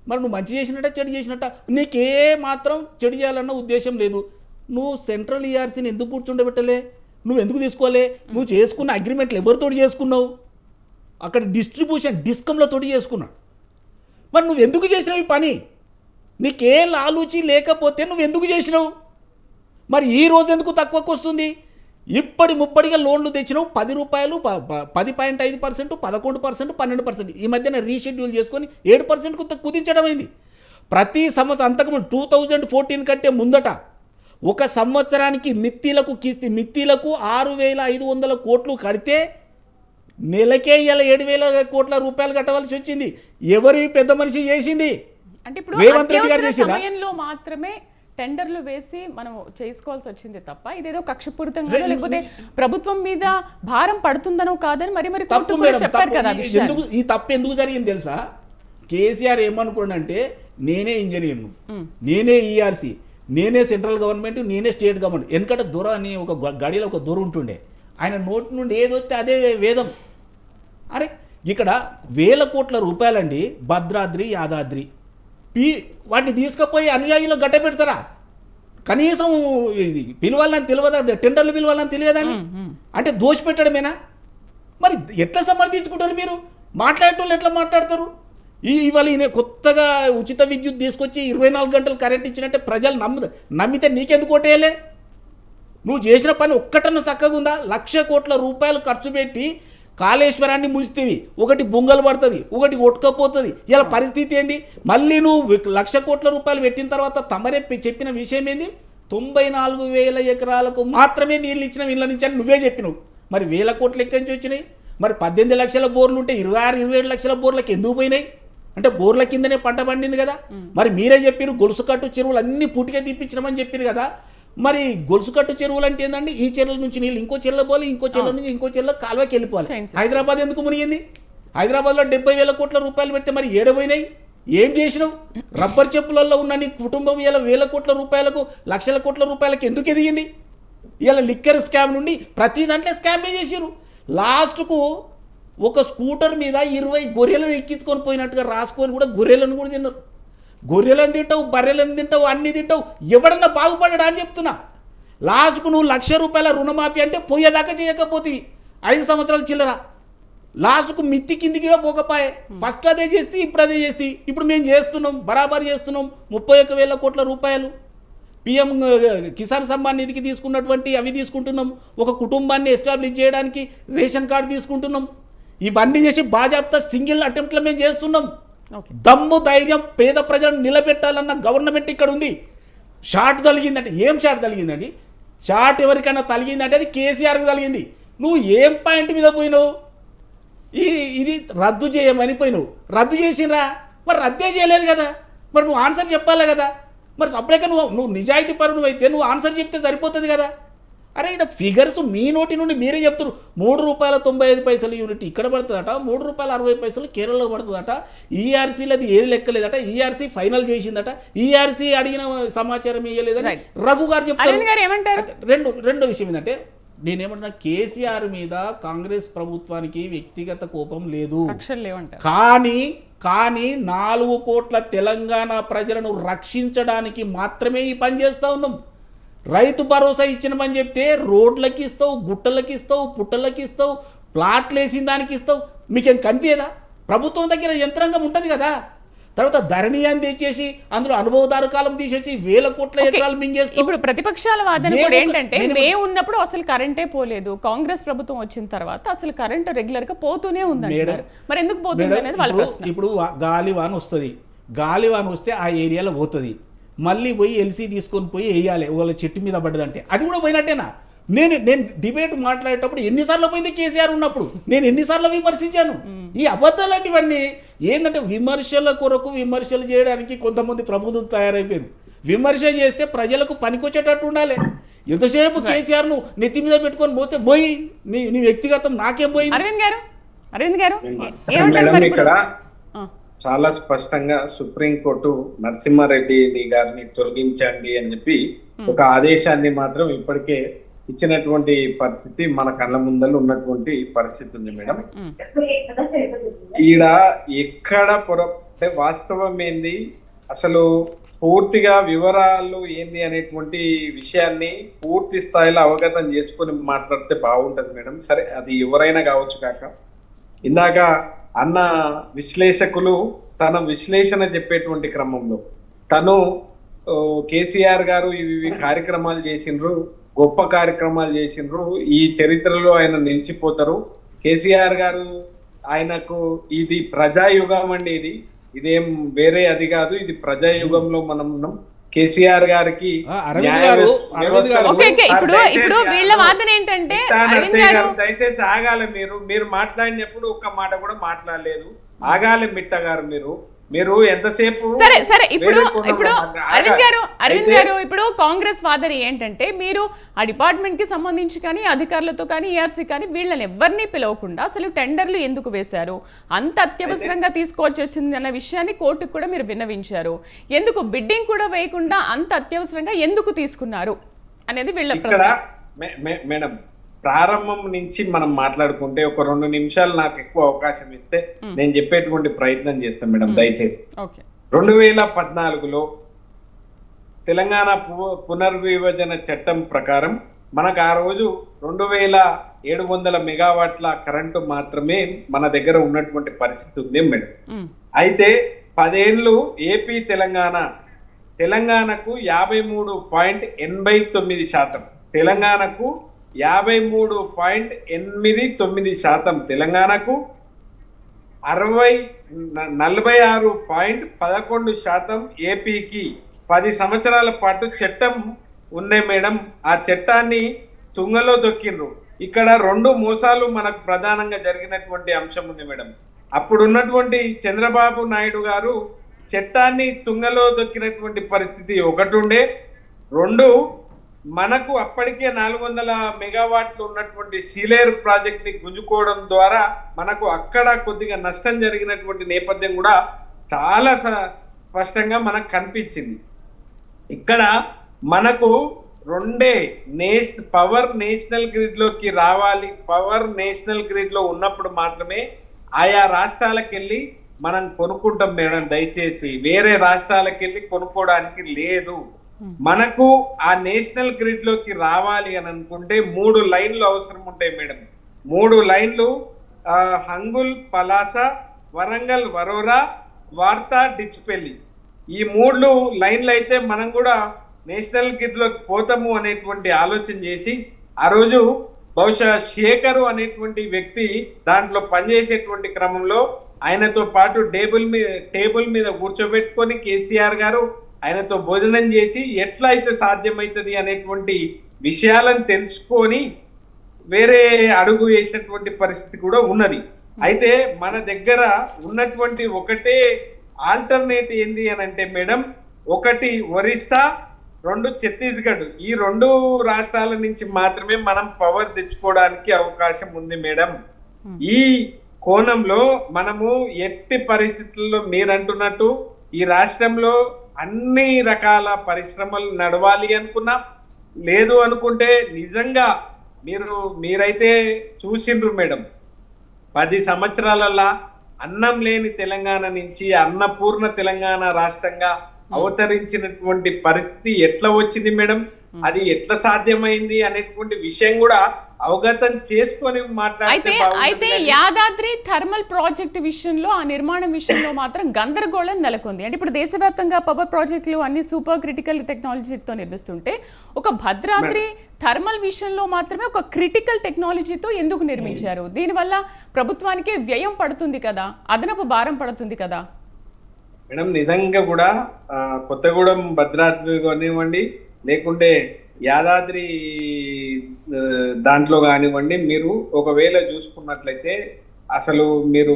మరి నువ్వు మంచి చేసినట్ట చెడు చేసినట్ట? నీకే మాత్రం చెడు చేయాలన్న ఉద్దేశం లేదు. నువ్వు సెంట్రల్ ఈఆర్సీని ఎందుకు కూర్చుండబెట్టలే? నువ్వు ఎందుకు తీసుకోలే? నువ్వు చేసుకున్న అగ్రిమెంట్లు ఎవరితోటి చేసుకున్నావు? అక్కడ డిస్ట్రిబ్యూషన్ డిస్కంలతోటి చేసుకున్నావు. మరి నువ్వు ఎందుకు చేసినావు ఈ పని? నీకే లాలూచి లేకపోతే నువ్వు ఎందుకు చేసినావు? మరి ఈ రోజు ఎందుకు తక్కువకు వస్తుంది? ముప్పటిగా లోన్లు తెచ్చినావు ₹10, 10.5%, 11%, 12%. ఈ మధ్యన రీషెడ్యూల్ చేసుకొని 7%కు కుదించడం అయింది. ప్రతి సంవత్సరం అంతకుముందు 2014 కంటే ముందట ఒక సంవత్సరానికి మిత్తిలకు 6,500 కోట్లు కడితే నెలకే ఇలా 7,000 కోట్ల రూపాయలు కట్టవలసి వచ్చింది. ఎవరి పెద్ద మనిషి చేసింది? అంటే ఇప్పుడు రేవంత్ రెడ్డి గారు చేసిందా? సమయంలో మాత్రమే టెండర్లు వేసి మనం చేసుకోవాల్సి వచ్చింది తప్ప ఇదేదో కక్షపూరితంగా లేకపోతే ప్రభుత్వం మీద భారం పడుతుందనో కాదని మరి తప్పు మేడం. ఎందుకు ఈ తప్పు ఎందుకు జరిగింది తెలుసా? కేసీఆర్ ఏమనుకోండి, నేనే ఇంజనీర్ను, నేనే ఈఆర్సీ, నేనే సెంట్రల్ గవర్నమెంట్, నేనే స్టేట్ గవర్నమెంట్. వెనకట దొర అని ఒక గడిలో ఒక దొర ఉంటుండే, ఆయన నోటి నుండి ఏది వస్తే అదే వేదం. అరే ఇక్కడ ₹1,000 కోట్ల భద్రాద్రి, యాదాద్రి వాటిని తీసుకుపోయి అనుయాయిలో గట్ట పెడతారా? కనీసం ఇది పిలవాలని తెలియదా? టెండర్లు పిలవాలని తెలియదండి. అంటే దోషి పెట్టడమేనా? మరి ఎట్లా సమర్థించుకుంటారు మీరు? మాట్లాడేటోళ్ళు ఎట్లా మాట్లాడతారు? ఇవాళ ఈయన కొత్తగా ఉచిత విద్యుత్ తీసుకొచ్చి 24 గంటలు కరెంట్ ఇచ్చినట్టే ప్రజలు నమ్మితే నీకెందుకు ఓటేయలే? నువ్వు చేసిన పని ఒక్కటన్నా చక్కగా ఉందా? ₹1,00,000 కోట్ల ఖర్చు పెట్టి కాళేశ్వరాన్ని ముంచుతేవి, ఒకటి బొంగలు పడుతుంది, ఒకటి ఒట్టుకపోతుంది. ఇలా పరిస్థితి ఏంది? మళ్ళీ నువ్వు ₹1,00,000 కోట్ల పెట్టిన తర్వాత తమరే చెప్పిన విషయం ఏంది? 94,000 ఎకరాలకు మాత్రమే నీళ్ళు ఇచ్చిన వీళ్ళ నుంచి అని నువ్వే చెప్పినావు. మరి 1,000 కోట్లు ఎక్కడి నుంచి వచ్చినాయి? మరి 18 లక్షల బోర్లు ఉంటే 26-27 లక్షల బోర్లకు ఎందుకు పోయినాయి? అంటే బోర్ల కిందనే పంట పండింది కదా. మరి మీరే చెప్పారు గొలుసు కట్టు చెరువులు అన్ని పుట్టిగా తీపించమని చెప్పారు కదా. మరి గొలుసు కట్టు చెరువులు అంటే ఏంటండి? ఈ చెరువుల నుంచి నీళ్ళు ఇంకో చెరువులో పోవాలి, ఇంకో చెరువుల నుంచి ఇంకో చెరువులో కాలువకి వెళ్ళిపోవాలి. హైదరాబాద్ ఎందుకు మునిగింది? హైదరాబాద్లో 70,000 కోట్ల రూపాయలు పెడితే మరి ఏడపోయినాయి? ఏం చేసినావు? రబ్బర్ చెప్పులలో ఉన్న నీ కుటుంబం ఇలా 1,000 కోట్ల రూపాయలకు, లక్షల కోట్ల రూపాయలకు ఎందుకు ఎదిగింది? ఇలా లిక్కర్ స్కామ్ నుండి ప్రతి దాంట్లో స్కామే చేసిరు. లాస్ట్కు ఒక స్కూటర్ మీద 20 గొర్రెలను ఎక్కించుకొని పోయినట్టుగా రాసుకొని కూడా గొర్రెలను కూడా తిన్నారు. గొర్రెలను తింటావు, బర్రెలను తింటావు, అన్నీ తింటావు. ఎవడన్నా బాగుపడ్డా అని చెప్తున్నా. లాస్ట్కు నువ్వు ₹1,00,000 రుణమాఫీ అంటే పోయేదాకా చేయకపోతేవి 5 సంవత్సరాలు చిల్లరా. లాస్ట్కు మిత్తి కిందికి కూడా పోకపోయే. ఫస్ట్ అదే చేస్తే ఇప్పుడు అదే చేస్తే ఇప్పుడు మేము చేస్తున్నాం, బరాబర్ చేస్తున్నాం. 31,000 కోట్ల రూపాయలు PM కిసాన్ సమ్మాన్ నిధికి తీసుకున్నటువంటి అవి తీసుకుంటున్నాం. ఒక కుటుంబాన్ని ఎస్టాబ్లిష్ చేయడానికి రేషన్ కార్డు తీసుకుంటున్నాం. ఇవన్నీ చేసి బాజాప్తా సింగిల్ అటెంప్ట్లో మేము చేస్తున్నాం. దమ్ము ధైర్యం పేద ప్రజలను నిలబెట్టాలన్న గవర్నమెంట్ ఇక్కడ ఉంది. షార్ట్ తలిగిందంటే ఏం షార్ట్ తలిగిందండి? షార్ట్ ఎవరికైనా తలిగిందంటే అది కేసీఆర్కి తలిగింది. నువ్వు ఏం పాయింట్ మీద పోయినావు? ఇది రద్దు చేయమని పోయినావు. రద్దు చేసినరా? మరి రద్దే చేయలేదు కదా. మరి నువ్వు ఆన్సర్ చెప్పాలి కదా. మరి సపరేట్గా నువ్వు నిజాయితీ పరుడు అయితే నువ్వు ఆన్సర్ చెప్తే సరిపోతుంది కదా. అరే ఇక్కడ ఫిగర్స్ మీ నోటి నుండి మీరే చెప్తారు. ₹3.95 యూనిట్ ఇక్కడ పడుతుందట, ₹3.60 కేరళలో పడుతుందట. ఈఆర్సీలు అది ఏది లెక్కలేదట. ఈఆర్సీ ఫైనల్ చేసిందట. ఈఆర్సీ అడిగిన సమాచారం ఇవ్వలేదని రఘు గారు చెప్తారు. రెండో విషయం ఏంటంటే, నేనేమన్నా కేసీఆర్ మీద కాంగ్రెస్ ప్రభుత్వానికి వ్యక్తిగత కోపం లేదు, కానీ 4 కోట్ల తెలంగాణ ప్రజలను రక్షించడానికి మాత్రమే ఈ పని చేస్తూ ఉన్నాం. రైతు భరోసా ఇచ్చినమని చెప్తే రోడ్లకి ఇస్తావు, గుట్టలకి ఇస్తావు, పుట్టలకి ఇస్తావు, ప్లాట్లు వేసిన దానికి ఇస్తావు. మీకేం కనిపించదా? ప్రభుత్వం దగ్గర యంత్రాంగం ఉంటుంది కదా. తర్వాత ధరణి అని తెచ్చేసి అందులో అనుభవదారు కాలం తీసేసి 1,000 కోట్ల ఎకరాలు మింగేస్తాం. ఇప్పుడు ప్రతిపక్షాల వాదన కూడా ఏంటంటే, మే ఉన్నప్పుడు అసలు కరెంటే పోలేదు, కాంగ్రెస్ ప్రభుత్వం వచ్చిన తర్వాత అసలు కరెంట్ రెగ్యులర్ గా పోతూనే ఉందంటారు. మరి ఎందుకు పోతుంది అనేది వాళ్ళ ప్రశ్న. ఇప్పుడు గాలివాన వస్తుంది, గాలివాన వస్తే ఆ ఏరియాలో పోతుంది, మళ్ళీ పోయి ఎల్సీ తీసుకొని పోయి వేయాలి. వాళ్ళ చెట్టు మీద పడ్డదంటే అది కూడా పోయినట్టేనా? నేను డిబేట్ మాట్లాడేటప్పుడు ఎన్నిసార్లు పోయింది కేసీఆర్ ఉన్నప్పుడు నేను ఎన్నిసార్లు విమర్శించాను. ఈ అబద్ధాలు ఇవన్నీ ఏంటంటే విమర్శల కొరకు విమర్శలు చేయడానికి కొంతమంది ప్రబుద్ధులు తయారైపోయారు. విమర్శ చేస్తే ప్రజలకు పనికొచ్చేటట్టు ఉండాలి. ఎంతసేపు కేసీఆర్ ను నెత్తి మీద పెట్టుకొని పోస్తే పోయి నీ వ్యక్తిగతం నాకేం పోయింది. అరవింద్ గారు మేడం ఇక్కడ చాలా స్పష్టంగా సుప్రీంకోర్టు నరసింహారెడ్డి గారిని తొలగించండి అని చెప్పి ఒక ఆదేశాన్ని మాత్రం ఇప్పటికే ఇచ్చినటువంటి పరిస్థితి మన కళ్ళ ముందర ఉన్నటువంటి పరిస్థితి ఉంది మేడం. ఈడ ఎక్కడ అంటే వాస్తవం ఏంది, అసలు పూర్తిగా వివరాలు ఏంది అనేటువంటి విషయాన్ని పూర్తి స్థాయిలో అవగతం చేసుకొని మాట్లాడితే బాగుంటది మేడం. సరే, అది ఎవరైనా కావచ్చు కాక ఇందాక అన్న విశ్లేషకులు తన విశ్లేషణ చెప్పేటువంటి క్రమంలో తను కేసీఆర్ గారు ఇవి కార్యక్రమాలు చేసిండ్రు, గొప్ప కార్యక్రమాలు చేసిండ్రు, ఈ చరిత్రలో ఆయన నిలిచిపోతారు. కేసీఆర్ గారు ఆయనకు ఇది ప్రజాయుగం అండి, ఇదేం వేరే అది కాదు, ఇది ప్రజాయుగంలో మనం ఉన్నాం. కేసీఆర్ గారికి ఇప్పుడు వీళ్ళ వాదన ఏంటంటే దయచేసి ఆగాలి. మీరు మాట్లాడినప్పుడు ఒక్క మాట కూడా మాట్లాడలేదు. ఆగాలి మిట్ట గారు, మీరు ఎంతసేపు. సరే ఇప్పుడు అరవింద్ గారు ఇప్పుడు కాంగ్రెస్ వాదన ఏంటంటే మీరు ఆ డిపార్ట్మెంట్ కి సంబంధించి కానీ అధికారులతో కానీ ఈఆర్సీ కానీ వీళ్ళని ఎవరిని పిలవకుండా అసలు టెండర్లు ఎందుకు వేశారు, అంత అత్యవసరంగా తీసుకోవాల్సి వచ్చింది అన్న విషయాన్ని కోర్టుకు కూడా మీరు విన్నవించారు. ఎందుకు బిడ్డింగ్ కూడా వేయకుండా అంత అత్యవసరంగా ఎందుకు తీసుకున్నారు అనేది వీళ్ళ ప్రశ్న. మేడం, ప్రారంభం నుంచి మనం మాట్లాడుకుంటే ఒక 2 నిమిషాలు నాకు ఎక్కువ అవకాశం ఇస్తే నేను చెప్పేటువంటి ప్రయత్నం చేస్తాను మేడం, దయచేసి. 2014లో తెలంగాణ పునర్విభజన చట్టం ప్రకారం మనకు ఆ రోజు 2700 మెగావాట్ల కరెంటు మాత్రమే మన దగ్గర ఉన్నటువంటి పరిస్థితి ఉంది మేడం. అయితే 10 ఏళ్ళు ఏపీ తెలంగాణకు 53.89%, తెలంగాణకు 53.89%, తెలంగాణకు 46.11% ఏపీకి 10 సంవత్సరాల పాటు చట్టం ఉన్నాయి మేడం. ఆ చట్టాన్ని తుంగలో దొక్కిండ్రు. ఇక్కడ 2 మోసాలు మనకు ప్రధానంగా జరిగినటువంటి అంశం ఉంది మేడం. అప్పుడున్నటువంటి చంద్రబాబు నాయుడు గారు చట్టాన్ని తుంగలో దొక్కినటువంటి పరిస్థితి ఒకటి ఉండే. 2, మనకు అప్పటికే 400 మెగావాట్లు ఉన్నటువంటి సీలేరు ప్రాజెక్ట్ ని గుంజుకోవడం ద్వారా మనకు అక్కడ కొద్దిగా నష్టం జరిగినటువంటి నేపథ్యం కూడా చాలా స్పష్టంగా మనకు కనిపించింది. ఇక్కడ మనకు 2 పవర్ నేషనల్ గ్రిడ్ లోకి రావాలి. పవర్ నేషనల్ గ్రిడ్ లో ఉన్నప్పుడు మాత్రమే ఆయా రాష్ట్రాలకు వెళ్ళి మనం కొనుక్కుంటాం మేడం. దయచేసి వేరే రాష్ట్రాలకు వెళ్ళి కొనుక్కోవడానికి లేదు. మనకు ఆ నేషనల్ గ్రిడ్ లోకి రావాలి అని అనుకుంటే 3 లైన్లు అవసరం ఉంటాయి మేడం. 3 లైన్లు హంగుల్, పలాస, వరంగల్, వరోరా, వార్తా, డిచ్పెల్లి. ఈ 3 లైన్లు అయితే మనం కూడా నేషనల్ గ్రిడ్ లోకి పోతాము అనేటువంటి ఆలోచన చేసి ఆ రోజు బహుశా శేఖరు అనేటువంటి వ్యక్తి దాంట్లో పనిచేసేటువంటి క్రమంలో ఆయనతో పాటు టేబుల్ మీద కూర్చోబెట్టుకొని కేసీఆర్ గారు ఆయనతో భోజనం చేసి ఎట్లా అయితే సాధ్యమవుతుంది అనేటువంటి విషయాలను తెలుసుకొని వేరే అడుగు వేసినటువంటి పరిస్థితి కూడా ఉన్నది. అయితే మన దగ్గర ఉన్నటువంటి ఒకటే ఆల్టర్నేట్ ఏంది అని అంటే మేడం, 1 ఒరిస్సా, 2 ఛత్తీస్గఢ్. ఈ 2 రాష్ట్రాల నుంచి మాత్రమే మనం పవర్ తెచ్చుకోవడానికి అవకాశం ఉంది మేడం. ఈ కోణంలో మనము ఎట్టి పరిస్థితుల్లో మీరంటున్నట్టు ఈ రాష్ట్రంలో అన్ని రకాల పరిశ్రమలు నడవాలి అనుకున్నా, లేదు అనుకుంటే నిజంగా మీరైతే చూసిండ్రు మేడం, 10 సంవత్సరాలల్లా అన్నం లేని తెలంగాణ నుంచి అన్నపూర్ణ తెలంగాణ రాష్ట్రంగా అవతరించినటువంటి పరిస్థితి ఎట్లా వచ్చింది మేడం, అది ఎట్లా సాధ్యమైంది అనేటువంటి విషయం కూడా అవగతం చేసుకొని మాట్లాడితే. అయితే యాదాద్రి థర్మల్ ప్రాజెక్ట్ విషయంలో ఆ నిర్మాణం విషయంలో మాత్రం గందరగోళం నెలకొంది. అంటే ఇప్పుడు దేశవ్యాప్తంగా పవర్ ప్రాజెక్టులు అన్ని సూపర్ క్రిటికల్ టెక్నాలజీతో నిర్మిస్తుంటే ఒక భద్రాద్రి థర్మల్ విషయంలో మాత్రమే ఒక క్రిటికల్ టెక్నాలజీతో ఎందుకు నిర్మించారు? దీనివల్ల ప్రభుత్వానికి వ్యయం పడుతుంది కదా, అదనపు భారం పడుతుంది కదా మేడం. నిజంగా కూడా కొత్తగూడెం భద్రాద్రి కానివ్వండి, లేకుంటే యాదాద్రి దాంట్లో కానివ్వండి, మీరు ఒకవేళ చూసుకున్నట్లయితే అసలు మీరు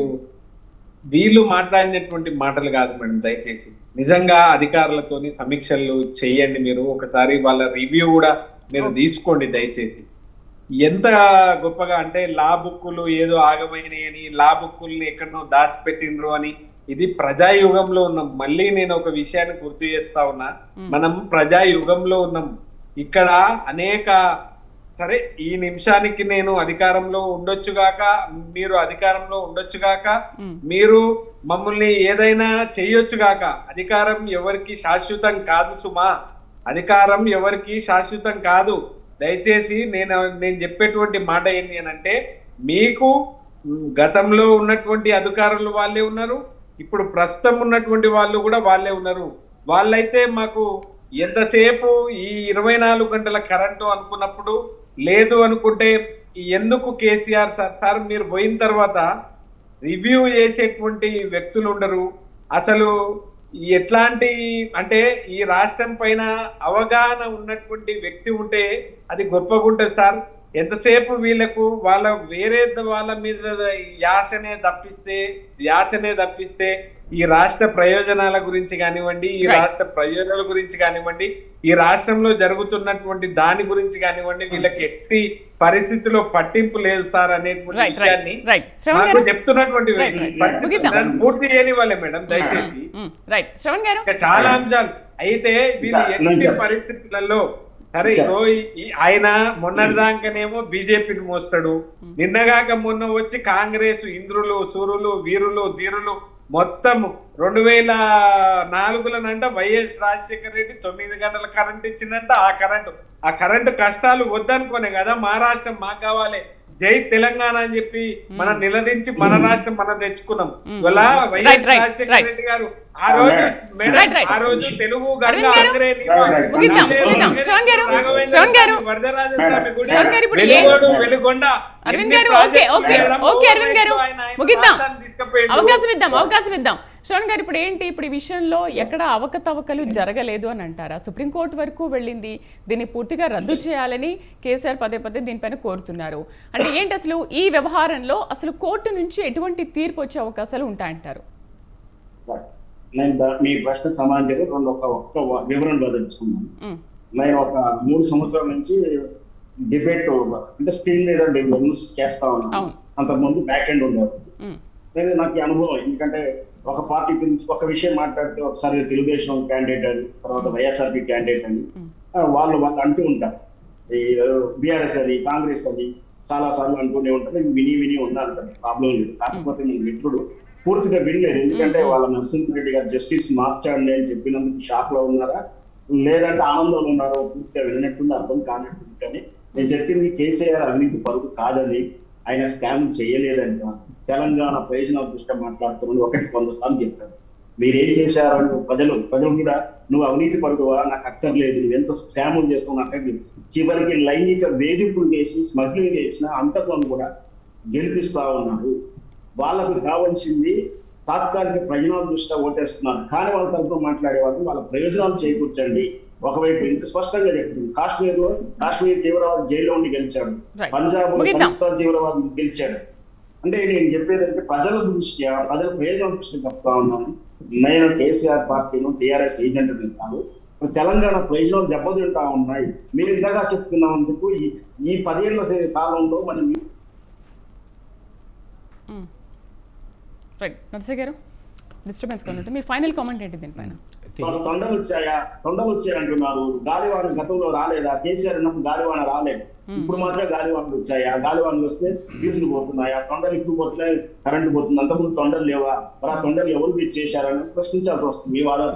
వీళ్ళు మాట్లాడినటువంటి మాటలు కాదు మేడం. దయచేసి నిజంగా అధికారులతోని సమీక్షలు చేయండి. మీరు ఒకసారి వాళ్ళ రివ్యూ కూడా మీరు తీసుకోండి దయచేసి. ఎంత గొప్పగా అంటే లా బుక్కులు ఏదో ఆగమైనాయి అని, లా బుక్కుల్ని ఎక్కడనో దాచిపెట్టిండ్రు అని. ఇది ప్రజాయుగంలో ఉన్నాం. మళ్ళీ నేను ఒక విషయాన్ని గుర్తు చేస్తా ఉన్నా, మనం ప్రజాయుగంలో ఉన్నాం. ఇక్కడ అనేక సరే ఈ నిమిషానికి నేను అధికారంలో ఉండొచ్చుగాక, మీరు అధికారంలో ఉండొచ్చుగాక, మీరు మమ్మల్ని ఏదైనా చెయ్యొచ్చుగాక. అధికారం ఎవరికి శాశ్వతం కాదు సుమా, అధికారం ఎవరికి శాశ్వతం కాదు. దయచేసి నేను చెప్పేటువంటి మాట ఏంటి అని అంటే, మీకు గతంలో ఉన్నటువంటి అధికారులు వాళ్ళే ఉన్నారు, ఇప్పుడు ప్రస్తుతం ఉన్నటువంటి వాళ్ళు కూడా వాళ్ళే ఉన్నారు. వాళ్ళైతే మాకు ఎంతసేపు ఈ 24 గంటల కరెంటు అనుకున్నప్పుడు లేదు అనుకుంటే ఎందుకు కేసీఆర్ సార్ మీరు పోయిన తర్వాత రివ్యూ చేసేటువంటి వ్యక్తులు ఉండరు. అసలు ఎట్లాంటి అంటే ఈ రాష్ట్రం పైన అవగాహన ఉన్నటువంటి వ్యక్తి ఉంటే అది గొప్పగా ఉంటుంది సార్. ఎంతసేపు వీళ్ళకు వాళ్ళ వేరే వాళ్ళ మీద యాసనే తప్పిస్తే ఈ రాష్ట్ర ప్రయోజనాల గురించి కానివ్వండి, ఈ రాష్ట్ర ప్రయోజనాల గురించి కానివ్వండి, ఈ రాష్ట్రంలో జరుగుతున్నటువంటి దాని గురించి కానివ్వండి, వీళ్ళకి ఎట్టి పరిస్థితిలో పట్టింపు లేదు సార్ అనేటువంటి విషయాన్ని నాకు చెప్తున్నటువంటి పూర్తి చేయని వాళ్ళే మేడం. దయచేసి చాలా అంశాలు అయితే వీళ్ళు ఎట్టి పరిస్థితులలో సరే ఆయన మొన్నటిదాకానేమో బీజేపీని మోస్తాడు, నిన్నగాక మొన్న వచ్చి కాంగ్రెస్ ఇంద్రులు సూరులు వీరులు ధీరులు మొత్తం 2004 వైఎస్ రాజశేఖర రెడ్డి 9 గంటల కరెంట్ ఇచ్చిందంట. ఆ కరెంటు కష్టాలు వద్దనుకోనే కదా మహారాష్ట్రం మాకు కావాలి, జై తెలంగాణ అని చెప్పి మనం నిలదించి మన రాష్ట్రం మనం తెచ్చుకున్నాం. ఇలా వైఎస్ రాజశేఖర రెడ్డి గారు ఆ రోజు తెలుగు వెలుగొండ అవకాశం ఇద్దాం. శ్రవణ్ గారు ఇప్పుడు ఏంటి, ఇప్పుడు ఈ విషయంలో ఎక్కడ అవకతవకలు జరగలేదు అని అంటారా? సుప్రీంకోర్టు వరకు వెళ్ళింది, దీన్ని పూర్తిగా రద్దు చేయాలని కేసీఆర్ పదే దీనిపైన కోరుతున్నారు. అంటే ఏంటి అసలు ఈ వ్యవహారంలో అసలు కోర్టు నుంచి ఎటువంటి తీర్పు వచ్చే అవకాశాలు ఉంటాయంటారు? నేను మీ ప్రశ్న సమాధానం ఒక్క వివరణ బదులుచుకున్నాను. నేను ఒక 3 సంవత్సరాల నుంచి డిబేట్ అంటే స్క్రీన్ మీద డిబేట్స్ చేస్తా ఉన్నాను. అంతకుముందు బ్యాక్ ఎండ్ ఉండేది. నేను నాకు అనుభవం, ఎందుకంటే ఒక పార్టీ గురించి ఒక విషయం మాట్లాడితే ఒకసారి తెలుగుదేశం క్యాండిడేట్ అని, తర్వాత వైఎస్ఆర్పీ క్యాండిడేట్ అని వాళ్ళు అంటూ ఉంటారు. ఈ బీఆర్ఎస్ అది కాంగ్రెస్ అది చాలా సార్లు అంటూనే ఉంటారు. విని ఉండాలి, ప్రాబ్లం లేదు. కాకపోతే మీ మిత్రుడు పూర్తిగా వినలేదు. ఎందుకంటే వాళ్ళ నరసింహారెడ్డి గారు జస్టిస్ మార్చాడు అని చెప్పినందుకు షాక్ లో ఉన్నారా, లేదంటే ఆనందంలో ఉన్నారో పూర్తిగా వినట్టుంది, అర్థం కానట్టుంది. కానీ నేను చెప్పింది కేసీఆర్ అవినీతి పరుగు కాదని, ఆయన స్కామ్ చేయలేదంట, తెలంగాణ ప్రయోజనాల దృష్ట్యా మాట్లాడుతున్నాను 100 సార్లు చెప్పారు. మీరేం చేశారని ప్రజలు కూడా నువ్వు అవినీతి పరుగువా, నాకు అక్కర్లేదు, నువ్వు ఎంత స్కాములు చేస్తున్నావు, చివరికి లైంగిక వేధింపులు చేసి స్మగ్లింగ్ చేసిన అంతకులను కూడా గెలిపిస్తా ఉన్నారు. వాళ్ళకు కావాల్సింది తాత్కాలిక ప్రయోజనాల దృష్ట్యా ఓటేస్తున్నారు. కానీ వాళ్ళ తరఫున మాట్లాడేవాళ్ళు వాళ్ళ ప్రయోజనాలు చేకూర్చండి. ఒకవైపు ఇంత స్పష్టంగా చెప్తుంది, కాశ్మీర్ తీవ్రవాది జైల్లో ఉండి గెలిచాడు, పంజాబ్ పాకిస్తాన్ తీవ్రవాది గెలిచాడు. అంటే నేను చెప్పేదంటే ప్రజల దృష్ట్యా ప్రజల ప్రయోజనాల దృష్ట్యా చెప్తా ఉన్నాను. నేను కేసీఆర్ పార్టీను టీఆర్ఎస్ ఏజెంట్ తింటాను. తెలంగాణ ప్రయోజనాలు దెబ్బతింటా ఉన్నాయి. మీరు ఇంతగా చెప్తున్నందుకు ఈ 10 ఏళ్ల కాలంలో మనం నర్సయ్య గారు డిస్టర్బెన్స్ గా మీ ఫైనల్ కామెంట్ ఏంటి దీనిపైన? తొండలు వచ్చాయి అంటున్నారు. గాలివాన గతంలో రాలేదా? కేసీఆర్ ఉన్నప్పుడు గాలివాన రాలేదు, ఇప్పుడు మాత్రం గాలివానలు వచ్చాయా? గాలివానలు వస్తే ఫీజులు పోతున్నాయా? తొండలు ఇప్పుడు పోతున్నాయి, కరెంటు పోతుంది. అంతకుముందు తొండలు లేవా? మరి ఆ తొండలు ఎవరు తెచ్చేశారని ప్రశ్నించాల్సి వస్తుంది. మీ వాదన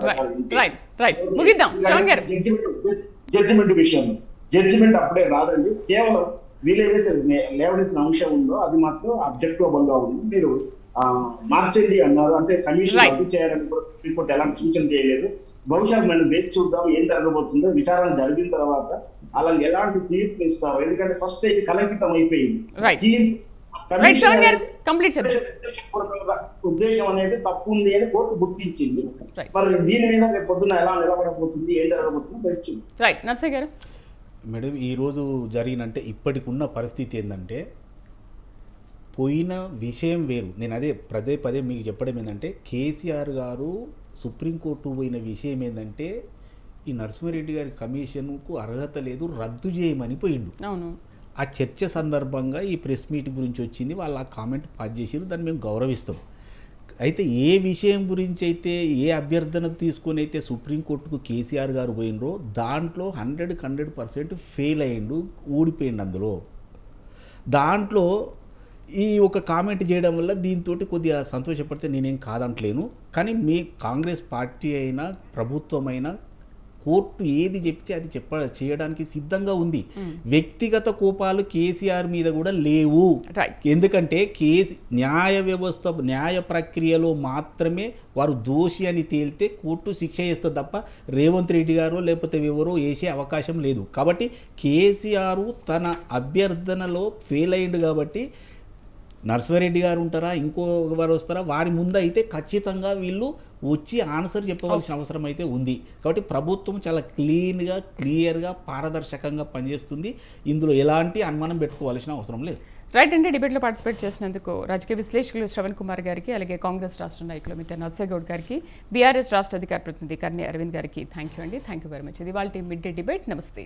జడ్జిమెంట్ అప్పుడే రాదండి. కేవలం వీలైతే లేవనెత్తిన అంశం ఉందో అది మాత్రం అబ్జెక్టివబుల్ గా ఉంది. మీరు మార్చండి అన్నారు, అంటే కమిషన్ రద్దు చేయాలని కూడా సుప్రీంకోర్టు ఎలాంటి సూచన చేయలేదు. బహుశా మనం వేచి చూద్దాం ఏం జరగబోతుందో. విచారణ జరిగిన తర్వాత అలా ఎలాంటి తీర్పు ఇస్తారు, ఎందుకంటే ఫస్ట్ ఇది కలంకితం అయిపోయింది. ఉద్దేశం అనేది తప్పు ఉంది అని కోర్టు గుర్తించింది. మరి దీని మీద రేపు పొద్దున ఎలా నిలబడబోతుంది, ఏం జరగబోతుందో తెలిసింది. నర్సయ్య గారు మేడం ఈరోజు జరిగినంటే ఇప్పటికున్న పరిస్థితి ఏంటంటే పోయిన విషయం వేరు. నేను అదే పదే మీకు చెప్పడం ఏంటంటే కేసీఆర్ గారు సుప్రీంకోర్టు పోయిన విషయం ఏంటంటే ఈ నరసింహారెడ్డి గారి కమిషన్కు అర్హత లేదు, రద్దు చేయమని పోయిండు. అవును. ఆ చర్చ సందర్భంగా ఈ ప్రెస్ మీట్ గురించి వచ్చింది, వాళ్ళు ఆ కామెంట్ పాస్ చేసారు, దాన్ని మేము గౌరవిస్తాం. అయితే ఏ విషయం గురించి అయితే ఏ అభ్యర్థన తీసుకొని అయితే సుప్రీంకోర్టుకు కేసీఆర్ గారు పోయినరో దాంట్లో 100% ఫెయిల్ అయ్యిండు, ఊడిపోయిండు. అందులో దాంట్లో ఈ ఒక కామెంట్ చేయడం వల్ల దీంతో కొద్దిగా సంతోషపడితే నేనేం కాదంటలేను. కానీ మీ కాంగ్రెస్ పార్టీ అయినా ప్రభుత్వమైనా కోర్టు ఏది చెప్తే అది చేయడానికి సిద్ధంగా ఉంది. వ్యక్తిగత కోపాలు కేసీఆర్ మీద కూడా లేవు. ఎందుకంటే న్యాయ ప్రక్రియలో మాత్రమే వారు దోషి అని తేలితే కోర్టు శిక్ష చేస్తుంది తప్ప రేవంత్ రెడ్డి గారు లేకపోతే ఎవరో వేసే అవకాశం లేదు. కాబట్టి కేసీఆర్ తన అభ్యర్థనలో ఫెయిల్ అయ్యిండు కాబట్టి నరసింహారెడ్డి గారు ఉంటారా ఇంకోవారు వస్తారా వారి ముందు అయితే ఖచ్చితంగా వీళ్ళు వచ్చి ఆన్సర్ చెప్పవలసిన అవసరం అయితే ఉంది. కాబట్టి ప్రభుత్వం చాలా క్లీన్గా క్లియర్గా పారదర్శకంగా పనిచేస్తుంది. ఇందులో ఎలాంటి అనుమానం పెట్టుకోవాల్సిన అవసరం లేదు. రైట్ అండి. డిబేట్లో పార్టిసిపేట్ చేసినందుకు రాజకీయ విశ్లేషకులు శ్రవణ్ కుమార్ గారికి, అలాగే కాంగ్రెస్ రాష్ట్ర నాయకులు మిట్ట నర్సగౌడ్ గారికి, బీఆర్ఎస్ రాష్ట్ర అధికార ప్రతినిధి కర్ణి అరవింద్ గారికి థ్యాంక్ యూ అండి. Thank you very much. ఇది వాళ్ళ మిడ్ డే డిబేట్. నమస్తే.